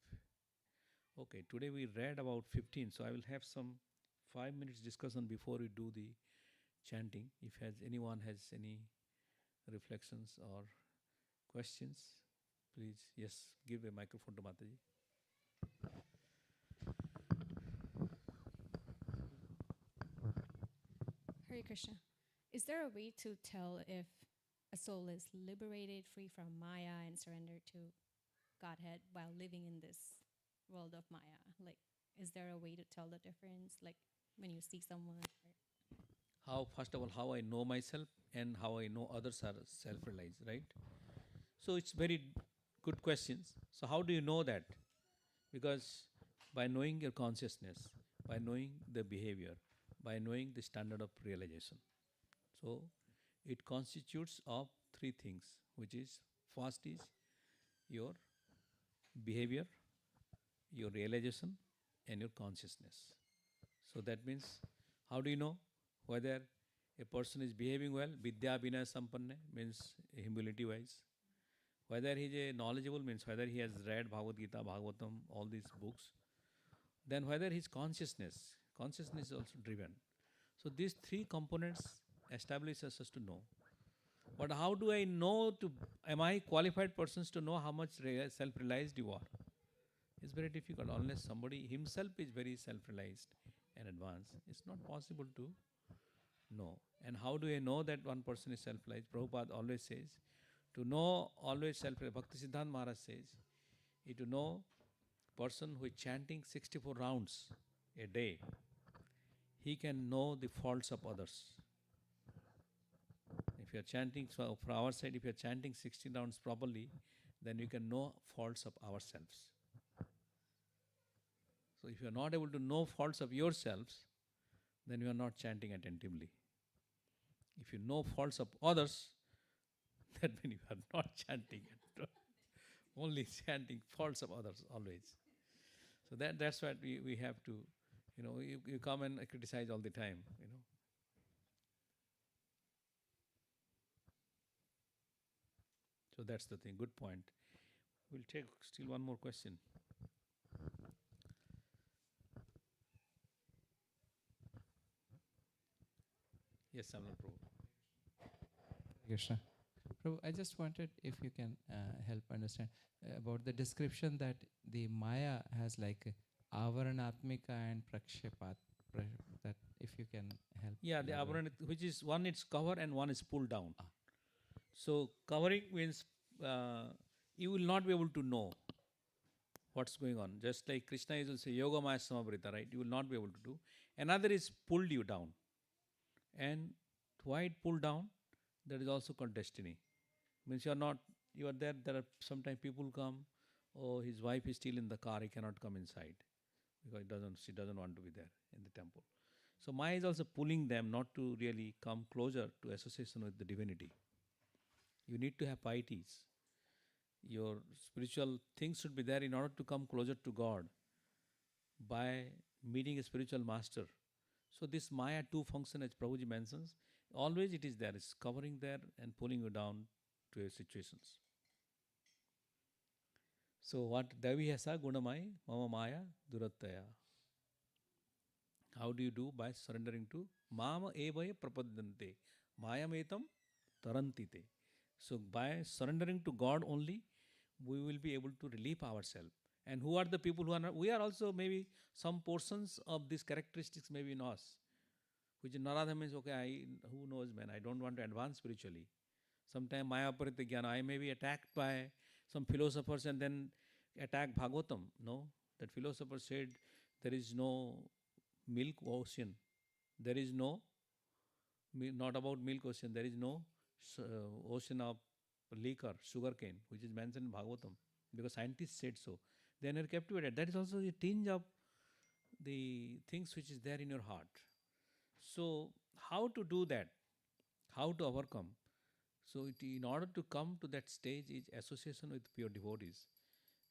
Okay, today we read about 15, so I will have some 5 minutes discussion before we do the chanting. If anyone has any reflections or questions, please, yes, give a microphone to Mataji. Hare Krishna. Is there a way to tell if a soul is liberated, free from Maya, and surrendered to Godhead while living in this world of Maya? Like, is there a way to tell the difference? Like, when you see someone? How, first of all, how I know myself and how I know others are self-realized, right? So it's very good questions. So how do you know that? Because by knowing your consciousness, by knowing the behavior, by knowing the standard of realization. So it constitutes of three things, which is first is your behavior, your realization, and your consciousness. So that means, how do you know whether a person is behaving well? Vidya Vinaya Sampanna means humility wise. Whether he is knowledgeable means whether he has read Bhagavad Gita, Bhagavatam, all these books. Then whether his consciousness is also driven. So these three components establish us to know. But how do I know am I qualified persons to know how much self-realized you are? It's very difficult unless somebody himself is very self-realized and advanced. It's not possible to know. And how do I know that one person is self-realized? Prabhupada always says, to know always self-realized. Bhakti Siddhanta Maharaj says, to know person who is chanting 64 rounds a day, he can know the faults of others. If you are chanting, so from our side, if you are chanting 16 rounds properly, then you can know faults of ourselves. So if you are not able to know faults of yourselves, then you are not chanting attentively. If you know faults of others, that means you are not chanting at all. Only chanting faults of others always. So that's what we have to, you come and criticize all the time, So that's the thing. Good point. We'll take still one more question. Yes, Samlan Prabhu. Krishna. Prabhu, I just wanted if you can help understand about the description that the Maya has like Avaranatmika and Prakshepat. That if you can help? Yeah, the elaborate? avarana, which is one it's cover and one is pull down. Ah. So covering means you will not be able to know what's going on. Just like Krishna is also yoga maya samavrita, right? You will not be able to do. Another is pulled you down. And why it pulled down? That is also called destiny. Means you are there. There are sometimes people come. Oh, his wife is still in the car. He cannot come inside because she doesn't want to be there in the temple. So Maya is also pulling them not to really come closer to association with the divinity. You need to have pieties. Your spiritual things should be there in order to come closer to God by meeting a spiritual master. So this Maya two function, as Prabhuji mentions, always it is there. It's covering there and pulling you down to your situations. So what Davihasa Gunamai Mama Maya Durattaya. How do you do? By surrendering to Mama Evaya Prapadante. Maya Metam Tarantite. So by surrendering to God only, we will be able to relieve ourselves. And who are the people who are not? We are also maybe some portions of these characteristics maybe in us. Which Narada means, okay, who knows, man, I don't want to advance spiritually. Sometime Maya Aparita Jnana, I may be attacked by some philosophers and then attack Bhagavatam. No, that philosopher said there is no milk ocean. There is no, not about milk ocean, there is no ocean of liquor, sugarcane, which is mentioned in Bhagavatam, because scientists said so. Then you're captivated. That is also a tinge of the things which is there in your heart. So, how to do that? How to overcome? So, in order to come to that stage is association with pure devotees.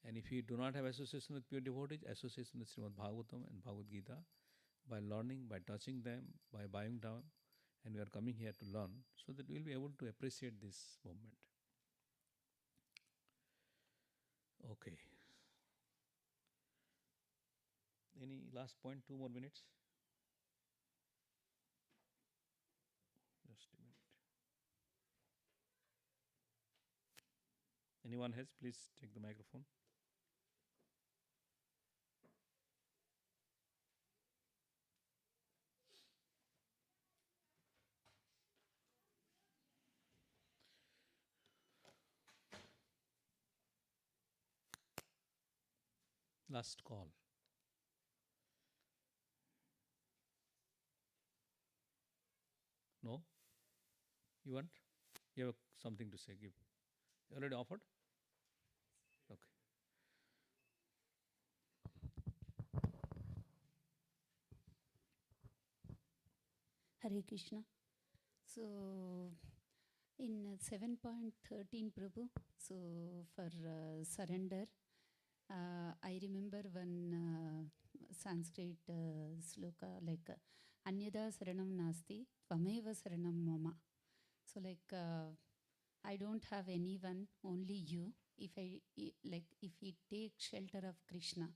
And if you do not have association with pure devotees, association with Srimad Bhagavatam and Bhagavad Gita, by learning, by touching them, by bowing down, and we are coming here to learn, so that we will be able to appreciate this movement. Okay. Any last point? 2 more minutes. Just a minute. Anyone has? Please take the microphone. Last call. No? You want? You have something to say? Give. You already offered? Okay. Hare Krishna. So, in 7.13 Prabhu, so for surrender, I remember one Sanskrit sloka like Anyada Saranam Nasti, Tvameva Saranam Mama. So, like, I don't have anyone, only you. If we take shelter of Krishna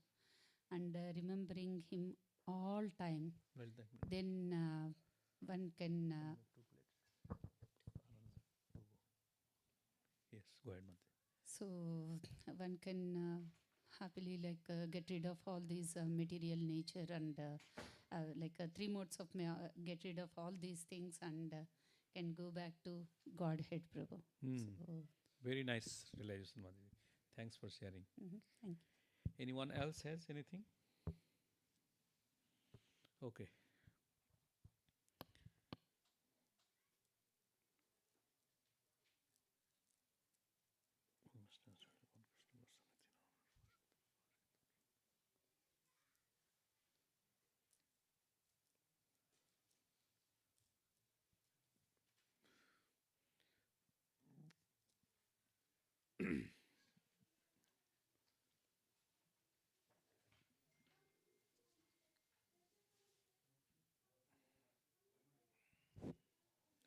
and remembering him all time, Well, then one can yes, go ahead, Mate. so one can happily get rid of all these material nature and three modes of get rid of all these things and can go back to Godhead, Prabhu. So, very nice realization, Madhuri. Thanks for sharing. thank you. Anyone else has anything? Okay.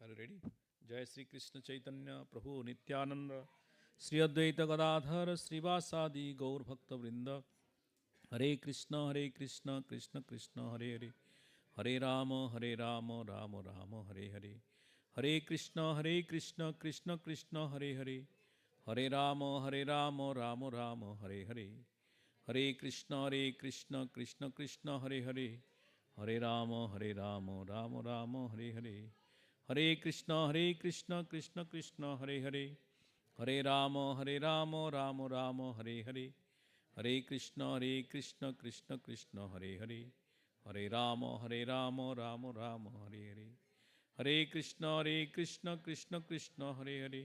Are you ready? Jai Sri Krishna Chaitanya Prabhu Nityananda Sri Advaita Gadadhar Srivasadi Gaur Bhakta Vrinda Hare Krishna Krishna Krishna Hare Hare Hare Rama Rama Rama Hare Hare Hare Krishna Krishna Krishna Hare Hare Hare Rama Rama Rama Hare Hare Hare Krishna Krishna Krishna Hare Hare Hare Rama, Rama Rama, Hare Hare. Hare Krishna, Krishna Krishna, Hare Hare. Hare Rama, Rama Rama, Hare Hare. Hare Krishna, Krishna Krishna, Hare Hare. Hare Rama, Rama Rama, Hare Hare. Hare Krishna, Krishna Krishna, Hare Hare.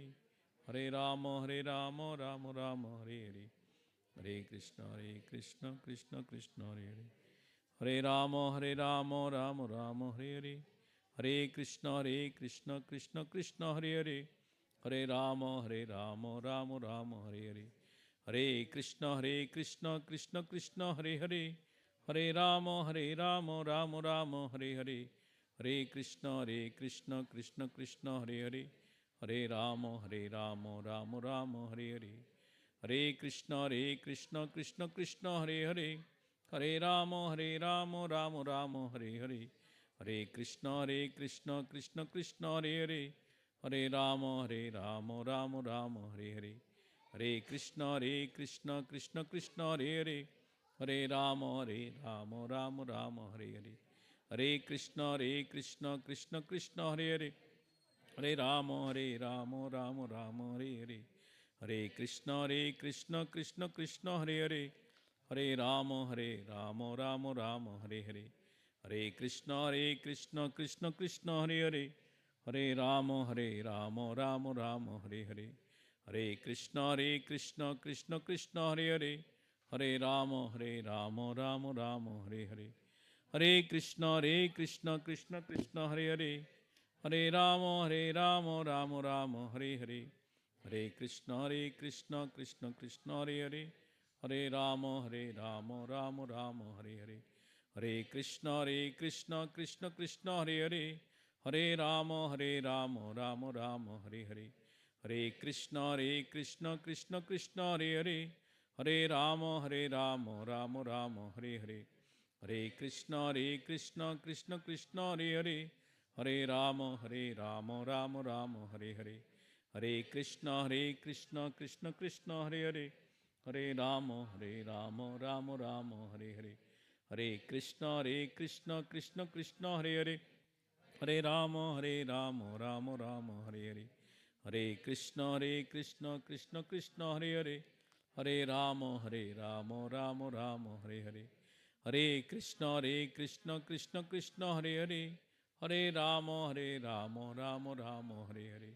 Hare Rama, Rama Rama, Hare Hare. Hare Krishna, Krishna Krishna, Hare Hare. Hare Rama, Rama Rama, Hare Hare. Hare Krishna, Krishna Krishna, Hare Hare. Hare Rama, Rama Rama, Hare Hare. Hare Krishna, Krishna Krishna, Hare Hare. Hare Rama, Rama Rama, Hare Hare. Hare Krishna, Krishna Krishna, Hare Hare. Hare Rama, Rama Rama, Hare Hare. Hare Krishna, Krishna Krishna, Hare Hare. Hare Rama, Rama Rama, Hare Hare. Hare Krishna, Krishna Krishna, Hare Hare. Hare Rama, Rama Rama, Hare Hare. Hare Krishna, Krishna Krishna, Hare Hare. Hare Rama, Rama Rama, Hare Hare. Hare Krishna, Krishna Krishna, Hare Hare. Hare Rama, Rama Rama, Hare Hare. Hare Krishna, Krishna Krishna, Hare Hare. Hare Rama, Rama Rama, Hare Hare. Hare Krishna, Krishna Krishna, Hare Hare. Hare Rama, Rama Rama, Hare Hare. Hare Krishna, Krishna Krishna, Hare Hare. Hare Rama, Rama Rama, Hare Hare. Hare Krishna, Krishna Krishna, Hare Hare. Hare Rama, Rama Rama, Hare Hare. Hare Krishna, Krishna Krishna, Hare Hare. Hare Rama, Rama Rama, Hare Hare. Hare Krishna, Krishna Krishna, Hare Hare. Hare Rama, Rama Rama, Hare Hare. Hare Krishna, Krishna Krishna, Hare Hare. Hare Rama, Rama Rama, Hare Hare. Hare Krishna, Krishna Krishna, Hare Hare. Hare Rama, Rama Rama, Hare Hare. Hare Krishna, Krishna Krishna, Hare Hare. Hare Rama, Rama Rama, Hare Hare. Hare Krishna, Krishna Krishna, Hare Hare. Hare Rama, Rama Rama, Hare Hare. Hare Krishna, Krishna Krishna, Hare Hare. Hare Rama, Rama Rama, Hare Hare. Hare Krishna, Krishna Krishna, Hare Hare. Hare Rama, Rama Rama, Hare Hare. Hare Krishna, Krishna Krishna, Hare Hare. Hare Rama, Rama Rama, Hare Hare. Hare Krishna, Krishna Krishna, Hare Hare. Hare Rama, Rama Rama, Hare Hare.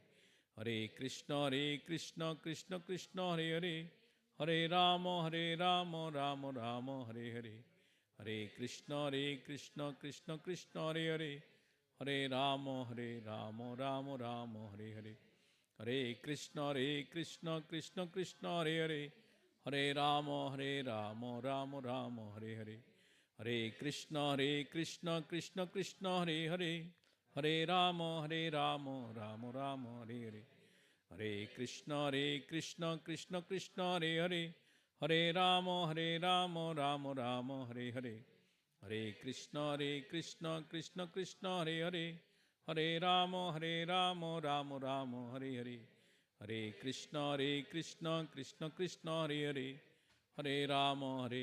Hare Krishna, Krishna Krishna, Hare Hare. Hare Rama, Rama Rama, Hare Hare. Hare Krishna, Krishna Krishna, Hare Hare. Hare Rama, Rama Rama, Hare Hare. Hare Krishna, Krishna Krishna, Hare Hare. Hare Rama, Rama Rama, Hare Hare. Hare Krishna, Krishna Krishna, Hare Hare. Hare Rama, Rama Rama, Hare Hare. Hare Krishna, Krishna Krishna, Hare Hare. Hare Rama, Rama Rama, Hare Hare. Hare Krishna, Krishna Krishna, Hare Hare. Hare Rama, Rama Rama, Hare Hare. Hare Krishna, Krishna Krishna, Hare Hare. Hare Rama,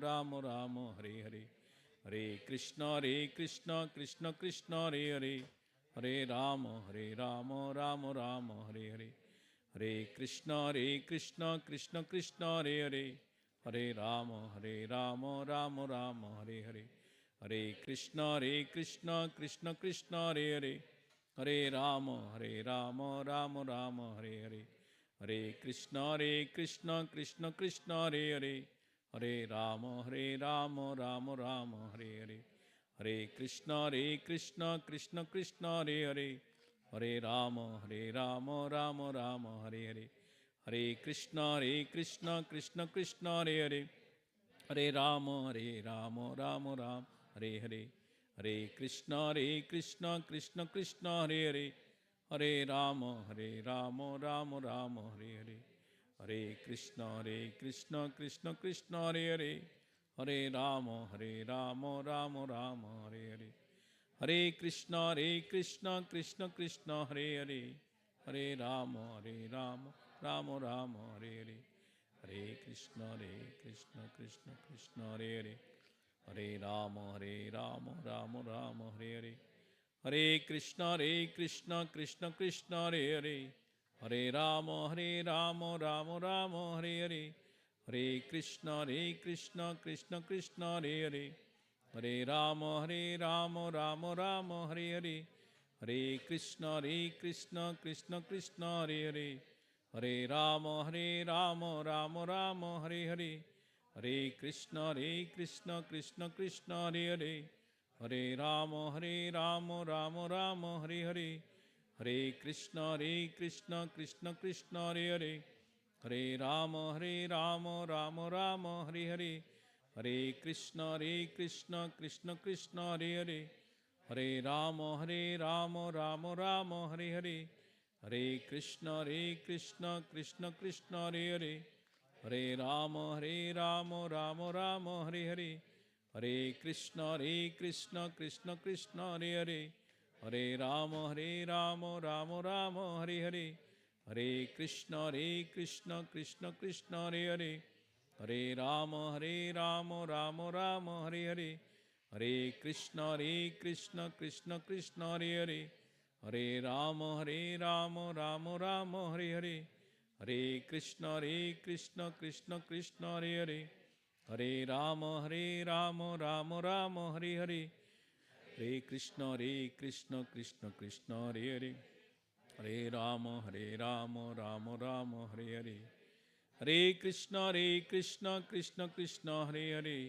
Rama Rama, Hare Hare. Hare Krishna, Krishna Krishna, Hare Hare. Hare Rama, Rama Rama, Hare Hare. Hare Krishna, Krishna Krishna, Hare Hare. Hare Rama, Rama Rama, Hare Hare. Hare Krishna, Krishna Krishna, Hare Hare. Hare Rama, Rama Rama, Hare Hare. Hare Krishna, Krishna Krishna, Hare Hare. Hare Rama, Rama Rama, Hare Hare. Hare Krishna, Krishna Krishna, Hare Hare. Hare Rama, Rama Rama, Hare Hare. Hare Krishna, Krishna Krishna, Hare Hare. Hare Rama, Rama Rama, Hare Hare. Hare Krishna, Krishna Krishna, Hare Hare. Hare Rama, Rama Rama, Hare Hare. Hare Krishna, Krishna Krishna, Hare Hare. Hare Rama, Rama Rama, Hare Hare. Hare Krishna, Krishna Krishna, Hare Hare. Hare Rama, Rama Rama, Hare Hare. Hare Krishna, Krishna Krishna, Hare Hare. Hare Rama, Rama Rama, Hare Hare. Hare Krishna, Krishna Krishna, Hare Hare. Hare Rama, Rama Rama, Hare Hare. Hare Krishna, Krishna Krishna, Hare Hare. Hare Rama, Rama Rama, Hare Hare. Hare Krishna, Krishna Krishna, Hare Hare. Hare Rama, Rama Rama, Hare Hare. Hare Krishna, Krishna Krishna, Hare Hare. Hare Rama, Rama Rama, Hare Hare. Hare Krishna, Krishna Krishna, Hare Hare. Hare Rama, Rama Rama, Hare Hare. Hare Krishna, Krishna Krishna, Hare Hare. Hare Rama, Rama Rama, Hare Hare. Hare Krishna, Krishna Krishna, Hare Hare. Hare Rama, Rama Rama, Hare Hare. Hare Krishna, Krishna Krishna, Hare Hare. Hare Rama, Rama Rama, Hare Hare. Hare Krishna, Krishna Krishna, Hare Hare. Hare Rama, Rama Rama, Hare Hare. Hare Krishna, Krishna Krishna, Hare Hare. Hare Rama, Rama Rama, Hare Hare. Hare Krishna, Krishna Krishna, Hare Hare. Hare Rama, Rama Rama, Hare Hare. Hare Krishna, Krishna Krishna, Hare Hare. Hare Rama, Rama Rama, Hare Hare. Hare Krishna, Krishna Krishna, Hare Hare. Hare Rama, Rama Rama, Hare Hare. Hare Krishna, Krishna Krishna, Hare Hare. Hare Rama, Rama Rama, Hare Hare. Hare Krishna, Krishna Krishna, Hare Hare.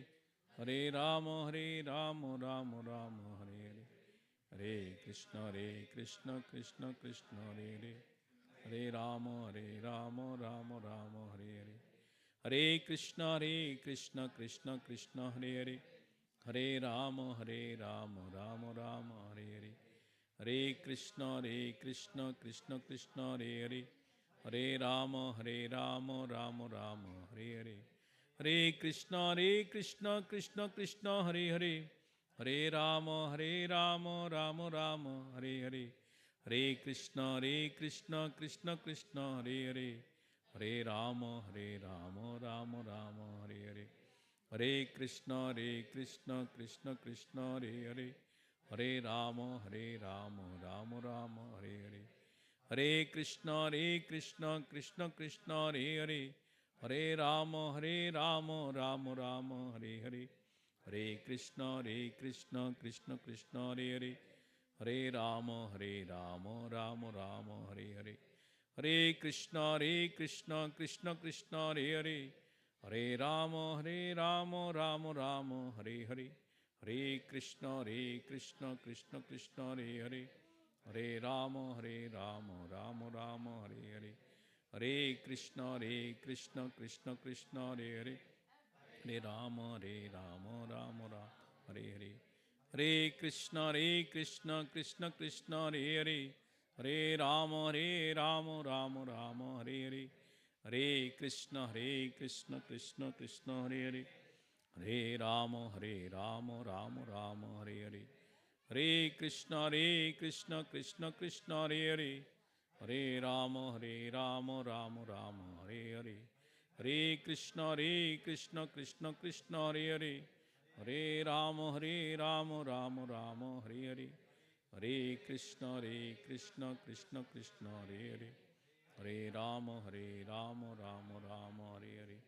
Hare Rama, Rama Rama, Hare Hare. Hare Krishna, Krishna Krishna, Hare Hare. Hare Rama, Rama Rama, Hare Hare. Hare Krishna, Krishna Krishna, Hare Hare. Hare Rama, Rama Rama, Hare Hare. Hare Krishna, Krishna Krishna, Hare Hare. Hare Rama, Rama Rama, Hare Hare. Hare Krishna, Krishna Krishna, Hare Hare. Hare Rama, Rama Rama, Hare Hare. Hare Krishna, Krishna Krishna, Hare Hare. Hare Rama, Rama Rama, Hare Hare. Hare Krishna, Krishna Krishna, Hare Hare. Hare Rama, Rama Rama, Hare Hare. Hare Krishna, Krishna Krishna, Hare Hare. Hare Rama, Rama Rama, Hare Hare. Hare Krishna, Krishna Krishna, Hare Hare. Hare Rama, Rama Rama, Hare Hare. Hare Krishna, Krishna Krishna, Hare Hare. Hare Rama, Rama Rama, Hare Hare. Hare Krishna, Krishna Krishna, Hare Hare. Hare Rama, Rama Rama, Hare Hare. Hare Krishna, Krishna Krishna, Hare Hare. Hare Rama, Rama Rama, Hare Hare. Hare Krishna, Krishna Krishna, Hare Hare. Hare Rama, Rama Rama, Hare Hare. Hare Krishna, Krishna Krishna, Hare Hare. Hare Rama, Rama Rama, Hare Hare. Hare Krishna, Krishna Krishna, Hare Hare. Hare Rama, Rama Rama, Hare Hare. Hare Krishna, Krishna Krishna, Hare Hare. Hare Rama, Rama Rama, Hare Hare.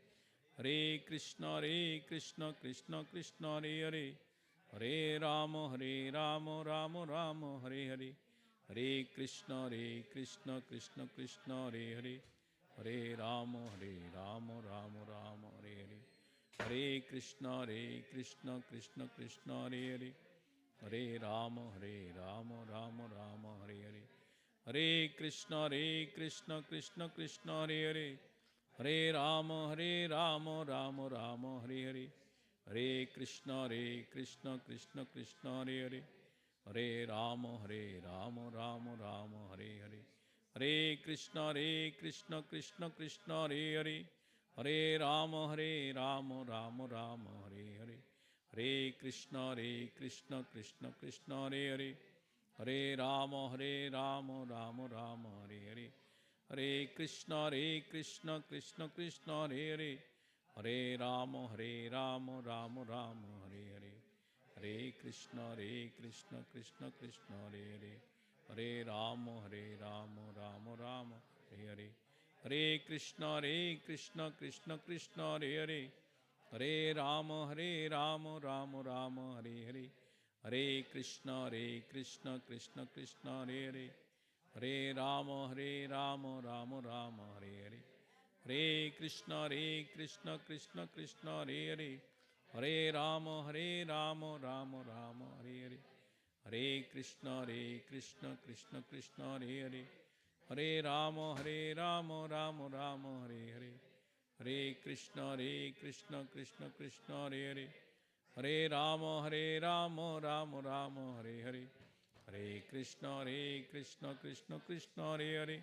Hare Krishna, Krishna Krishna, Hare Hare. Hare Rama, Rama Rama, Hare Hare. Hare Krishna, Krishna Krishna, Hare Hare. Hare Rama, Rama Rama, Hare Hare. Hare Krishna, Krishna Krishna, Hare Hare. Hare Rama, Rama Rama, Hare Hare. Hare Krishna, Krishna Krishna, Hare Hare. Hare Rama, Rama Rama, Hare Hare. Hare Krishna, Krishna Krishna, Hare Hare. Hare Rama, Rama Rama, Hare Hare. Hare Krishna, Krishna Krishna, Hare Hare. Hare Rama, Rama Rama, Hare Hare. Hare Krishna, Krishna Krishna, Hare Hare. Hare Rama, Rama Rama, Hare Hare. Hare Krishna, Krishna Krishna, Hare Hare. Hare Rama, Rama Rama, Hare Hare. Hare Krishna, Krishna Krishna, Hare Hare. Hare Rama, Rama Rama, Hare Hare. Hare Krishna, Krishna Krishna, Hare Hare. Hare Rama, Rama Rama, Hare Hare. Hare Krishna, Krishna Krishna, Hare Hare. Hare Rama, Rama Rama, Hare Hare. Hare Krishna, Krishna Krishna, Hare Hare. Hare Rama, Rama Rama, Hare Hare. Hare Krishna, Krishna Krishna, Hare Hare. Hare Rama, Rama Rama, Hare Hare. Hare Krishna, Krishna Krishna, Hare Hare. Hare Rama, Rama Rama, Hare Hare. Hare Krishna, Krishna Krishna, Hare Hare.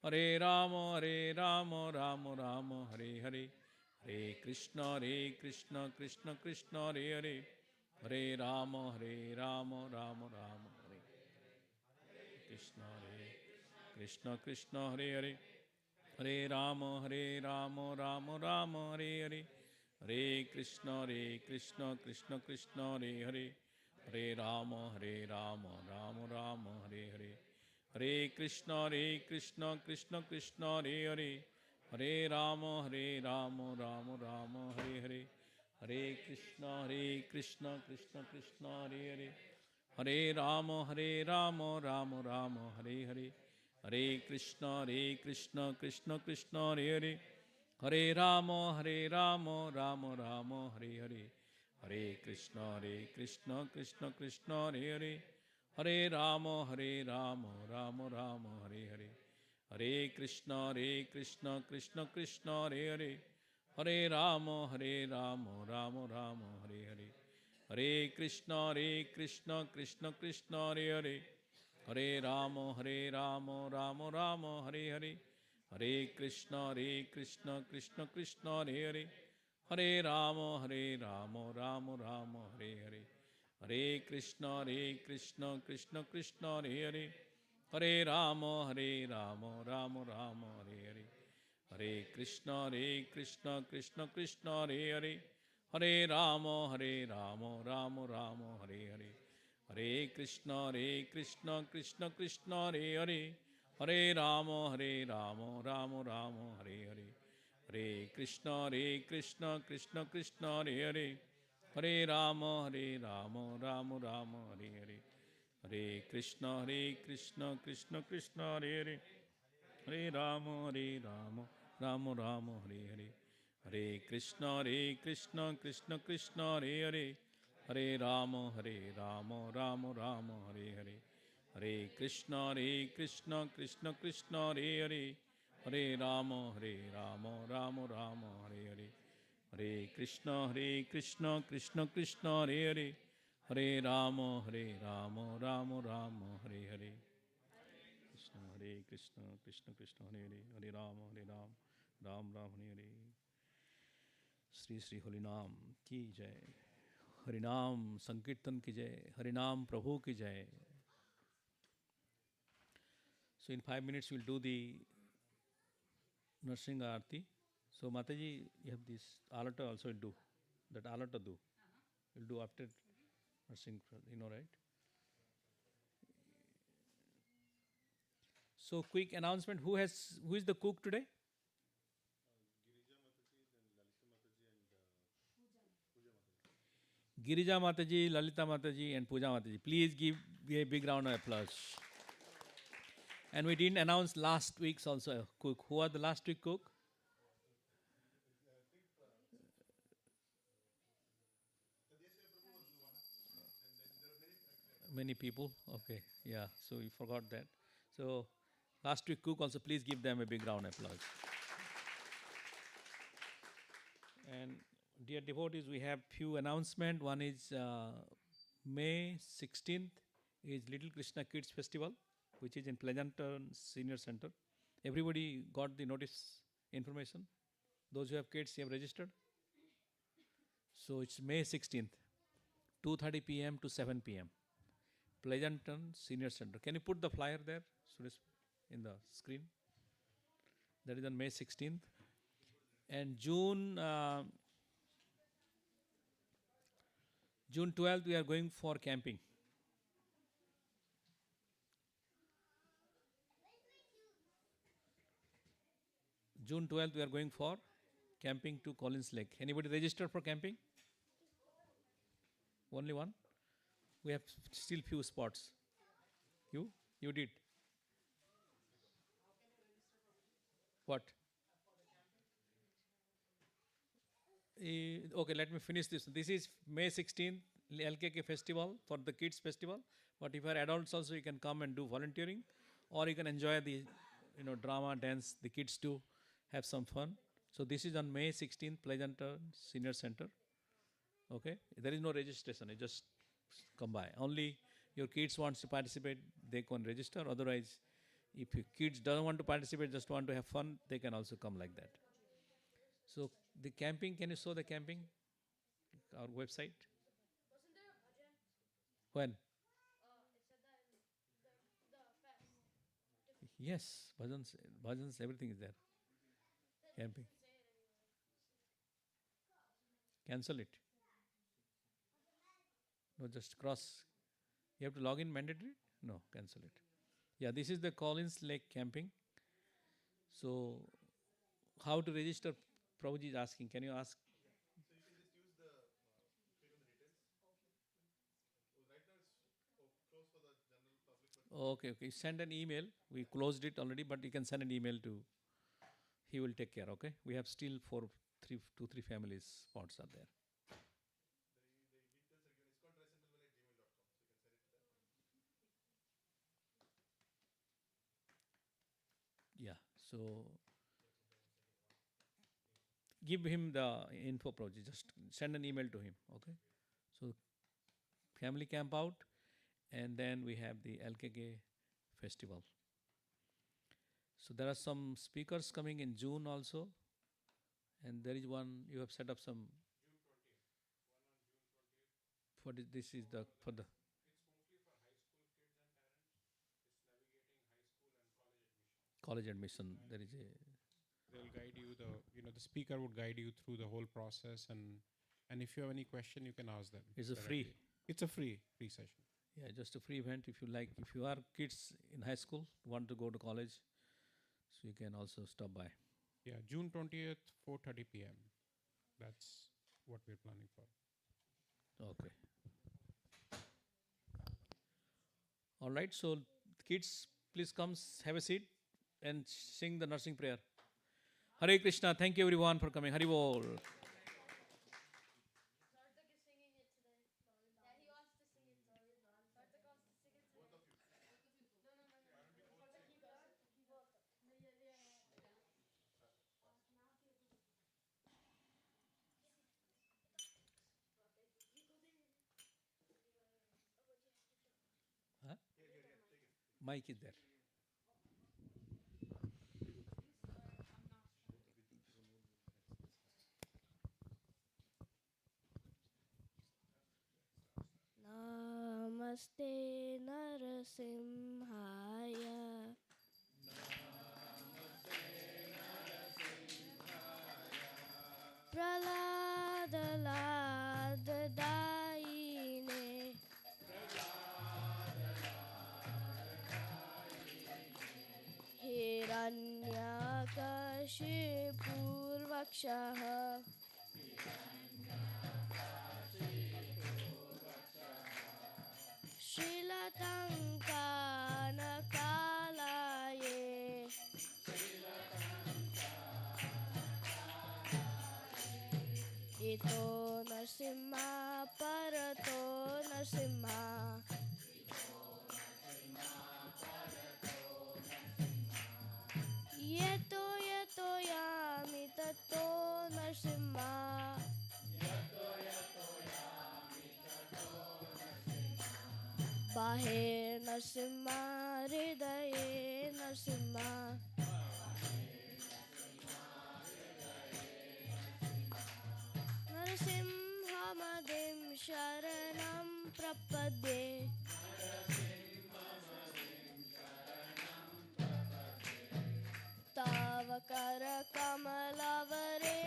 Hare Rama, Rama Rama, Hare Hare. Hare Krishna, Krishna Krishna, Hare Hare. Hare Rama, Rama Rama, Hare Krishna, Krishna Hare Hare. Hare Rama, Rama Rama, Hare Hare. Hare Krishna, Krishna Krishna, Hare Hare. Hare Rama, Rama Rama, Hare Hare. Hare Krishna, Krishna Krishna, Hare Hare. Hare Rama, Rama Rama, Hare Hare. Hare Krishna, Krishna Krishna, Hare Hare. Hare Rama, Rama Rama, Hare Hare. Hare Krishna, Krishna Krishna, Hare Hare. Hare Rama, Rama Rama, Hare Hare. Hare Krishna, Krishna Krishna, Hare Hare. Hare Rama, Rama Rama, Hare Hare. Hare Krishna, Krishna Krishna, Hare Hare. Hare Rama, Rama Rama, Hare Hare. Hare Krishna, Krishna Krishna, Hare Hare. Hare Rama, Rama Rama, Hare Hare. Hare Krishna, Krishna Krishna, Hare Hare. Hare Rama, Rama Rama, Hare Hare. Hare Krishna, Krishna Krishna, Hare Hare. Hare Rama, Rama Rama, Hare Hare. Hare Krishna, Krishna Krishna, Hare Hare. Hare Rama, Rama Rama, Hare Hare. Hare Krishna, Krishna Krishna, Hare Hare. Hare Rama, Rama Rama, Hare Hare. Hare Krishna, Krishna Krishna, Hare Hare. Hare Rama, Rama Rama, Hare Hare. Hare Krishna, Krishna Krishna, Hare Hare. Hare Rama, Rama Rama, Hare Hare. Hare Krishna, Krishna Krishna, Hare Hare. Hare Rama, Rama Rama, Hare Hare. Hare Krishna, Krishna Krishna, Hare Hare. Hare Rama, Rama Rama, Hare Hare. Hare Krishna, Krishna Krishna, Hare Hare. Hare Rama, Rama Rama, Hare Hare. Krishna, Krishna Krishna, Hare Hare. Hare Rama, Ram Ram, Hare Hare. Sri Sri Holy Naam ki jai. Harinam Sankirtan ki jai. Harinam Prabhu ki jai. So in 5 minutes we'll do the Nursing Aarti. So Mataji, you have this alata also will do. That alata do. We'll do after nursing, you know, right? So quick announcement. Who is the cook today? Girija Mataji, Lalita Mataji, and Pooja Mataji. Please give a big round of applause. And we didn't announce last week's also cook. Who are the last week cook? Many people. Okay, yeah. So we forgot that. So last week cook also. Please give them a big round of applause. And dear devotees, we have few announcements. One is May 16th is Little Krishna Kids Festival, which is in Pleasanton Senior Center. Everybody got the notice information? Those who have kids, you have registered? So it's May 16th, 2:30 p.m. to 7 p.m. Pleasanton Senior Center. Can you put the flyer there, Suresh, in the screen? That is on May 16th. And June 12th, we are going for camping. June 12th, we are going for camping to Collins Lake. Anybody registered for camping? Only one? We have still few spots. You? You did. What? Okay, let me finish this. This is May 16th, LKK festival for the kids festival. But if you are adults also, you can come and do volunteering, or you can enjoy the drama, dance. The kids do have some fun. So this is on May 16th, Pleasanton Senior Center. Okay, there is no registration. You just come by. Only your kids wants to participate, they can register. Otherwise, if your kids don't want to participate, just want to have fun, they can also come like that. So the camping, can you show the camping? Our website? When? Yes, bhajans, everything is there. Camping. Cancel it. No, just cross. You have to log in mandatory? No, cancel it. Yeah, this is the Collins Lake camping. So, how to register? Prabhuji is asking. Can you ask? So you can just use the fill in the details. Right now it's closed for the general public. Okay. Send an email. We closed it already, but you can send an email to. He will take care. Okay. We have still 2, 3 families spots are there. The details are given. It's called tricentennial@gmail.com. So you can send it to that. Yeah. So give him the info, Prabhuji. Just send an email to him. Okay. So family camp out, and then we have the LKK festival. So there are some speakers coming in June also, and there is one you have set up some. June 20th. One on June 20th. For this is the for the. It's mostly for high school kids and parents. It's navigating high school and college admission. College admission. There is a. They'll guide you. The speaker would guide you through the whole process, and if you have any question, you can ask them. It's a free. It's a free session. Yeah, just a free event. If you like, if you are kids in high school want to go to college, so you can also stop by. Yeah, June 20th, 4:30 p.m. That's what we're planning for. Okay. All right. So kids, please come have a seat and sing the nursing prayer. Hare Krishna. Thank you everyone for coming. Hari Bol. Huh? Mic is there. Namaste Narasimhaya. Praladalaadaine. Hiranyakashipurvakshaha. Shrilatankanakalaye. Ito Narsimha Parato Narsimha. Yeto yeto yami tato Narsimha. बाहे नरसिम्हा हृदये नरसिम्हा नरसिंहमदिं शरणं प्रपद्ये तव करकमलवरे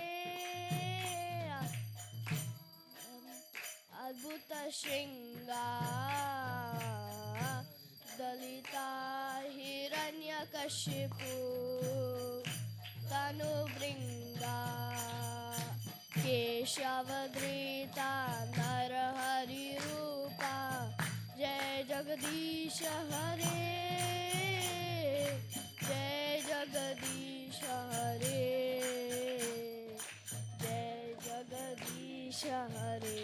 अद्भुत शृंगा दलिता हिरण्यकशिपु तनुभृंगा केशवधृता नरहरिरूपा जय जगदीश हरे जय जगदीश हरे जय जगदीश हरे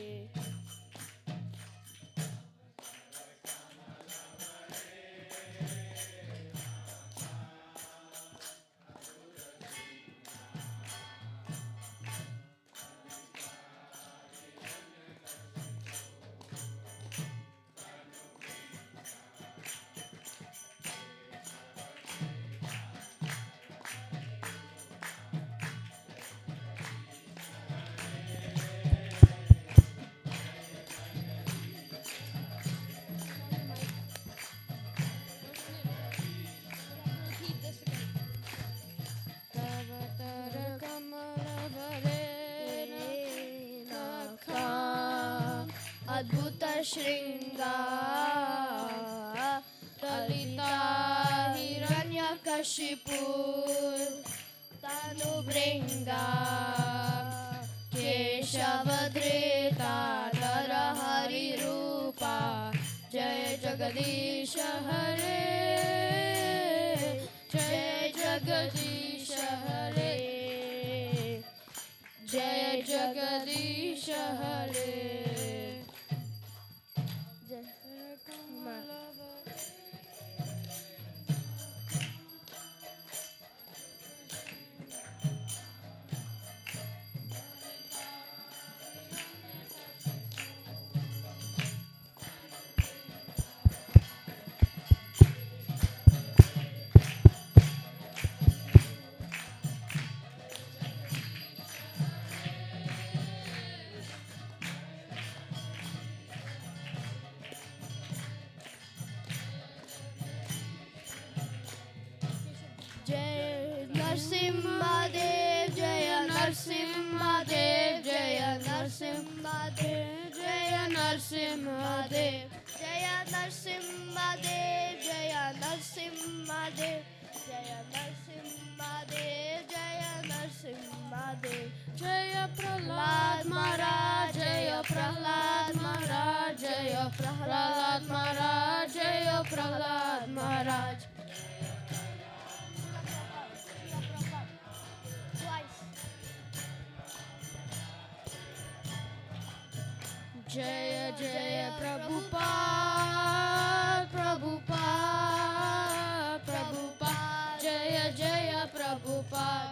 अद्भुत शृंगार ललिता हिरण्यकशिपु तनुभृंगा केशवधृता नरहरिरूपा जय जगदीश हरे जय जगदीश हरे जय जगदीश हरे जय नरसिंहदेव जय नरसिंहदेव जय नरसिंहदेव जय नरसिंहदेव जय नरसिंहदेव जय नरसिंहदेव जय नरसिंहदेव जय नरसिंहदेव जय प्रहलाद महाराज जय प्रहलाद महाराज जय प्रहलाद महाराज जय प्रहलाद महाराज जय जय प्रभुपाद प्रभुपाद प्रभुपाद जय जय प्रभुपाद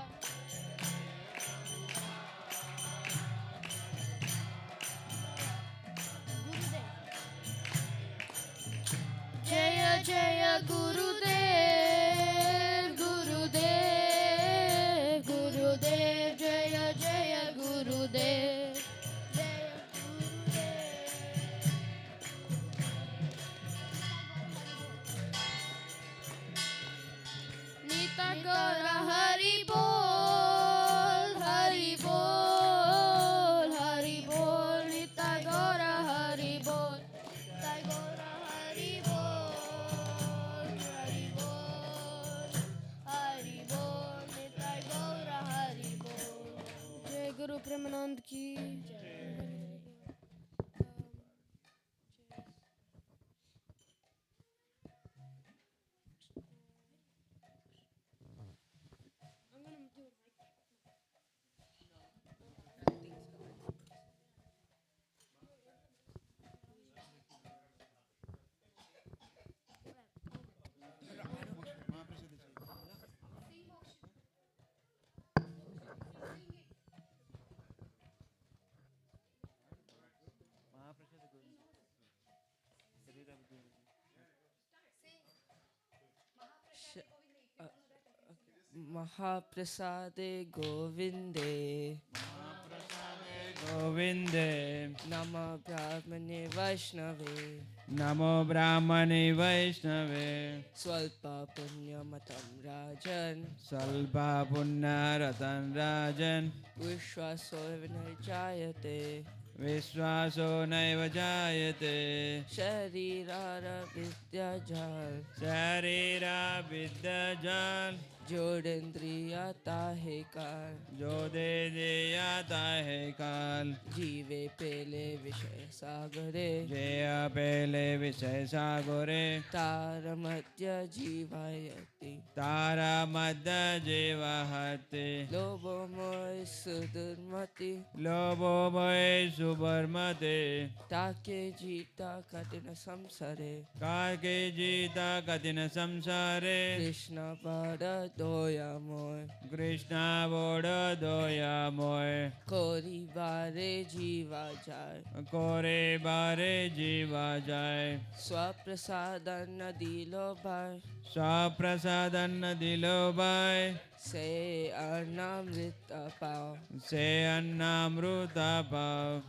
जय जय गुरुदेव गुरुदेव गुरुदेव जय जय गुरुदेव गौर हरि बोल हरि बोल हरि बोल निता गौर हरि बोल निता गौर हरि बोल हरि बोल हरि बोल निता गौर हरि बोल जय गुरु प्रेमानंद की Mahaprasade Govinde Govinde Nama Brahmane Vaishnave Namo Brahmane Vaishnave Swalpa Punyamatam Rajan Salpa Punnaratan Rajan Vishwasovinarjayate Vishwaso Naiva Jayate Sharirara Vidyajal Sharira Vidyajal Jodendriya Tahekal Jode Deya Tahekal Jive Pele Vishay Sagare Jaya Pele Vichay Sagore Taramadya Jivayati Tara Madda Jivahati Lobo Moy Sudurmati Lobo Boy Subarmate Take Jita Katina Samsare Kake Jita Katina Samsare Krishna Pada Doya Moy Krishna Boda Doya Moy Kori Vare Jiva Jai Kore Bare Jiva Jai Swaprasadana Dilo Bhai Swaprasadan Dilo Bhai Se Arnamrita Pao Se Annamruta Pav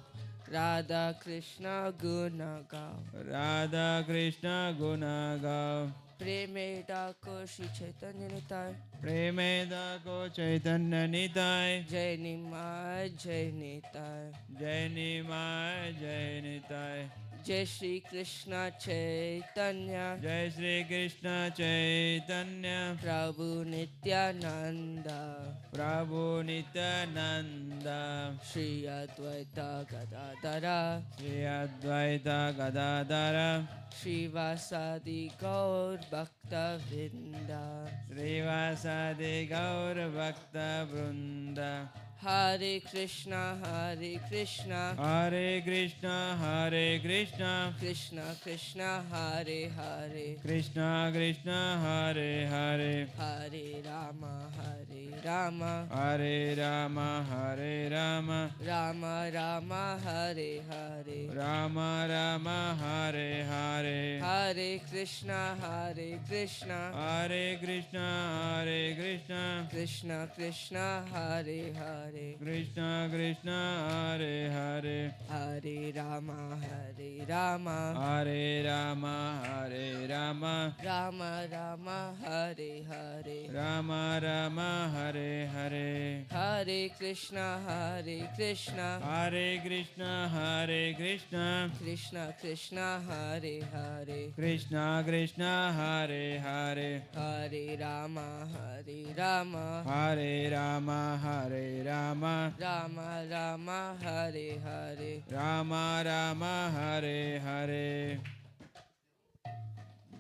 Radha Krishna Guna Gao Radha Krishna Guna Gav Preme Dako Shri Chaitanya Nitai Premeda Ko Chaitanya Nitai Jai Nimai Jai Nitai Jai Nimai Jai Nitai Jai Shri Krishna Chaitanya Jai Shri Krishna Chaitanya Prabhu Nityananda Prabhu Nityananda Shri Advaita Gadadara Shri Advaita Gadadara Shri Vasadi Gaur Bhakta Vrinda Srivasadi Gaur Bhakta Vrunda Hare Krishna Hare Krishna Hare Krishna Hare Krishna Krishna Krishna Hare Hare Krishna Krishna Hare Hare Hare Rama Hare Rama Hare Rama Hare Rama Rama Rama Hare Hare Rama Rama Hare Hare Hare Krishna Hare Krishna Hare Krishna Hare Krishna Krishna Krishna Hare Hare Krishna Krishna Hare Hare Hare Rama Hare Rama Hare Rama Hare Rama Rama Rama Hare Hare Rama Rama Hare Hare Hare Krishna Hare Krishna Hare Krishna Hare Krishna Krishna Krishna Hare Hare Krishna Krishna Hare Hare Hare Rama Hare Rama Hare Rama Hare Rama Rama Rama Hare Hare Rama Rama Hare Hare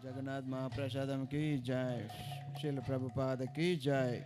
Jagannath Mahaprasadam ki jai Srila Prabhupada ki jai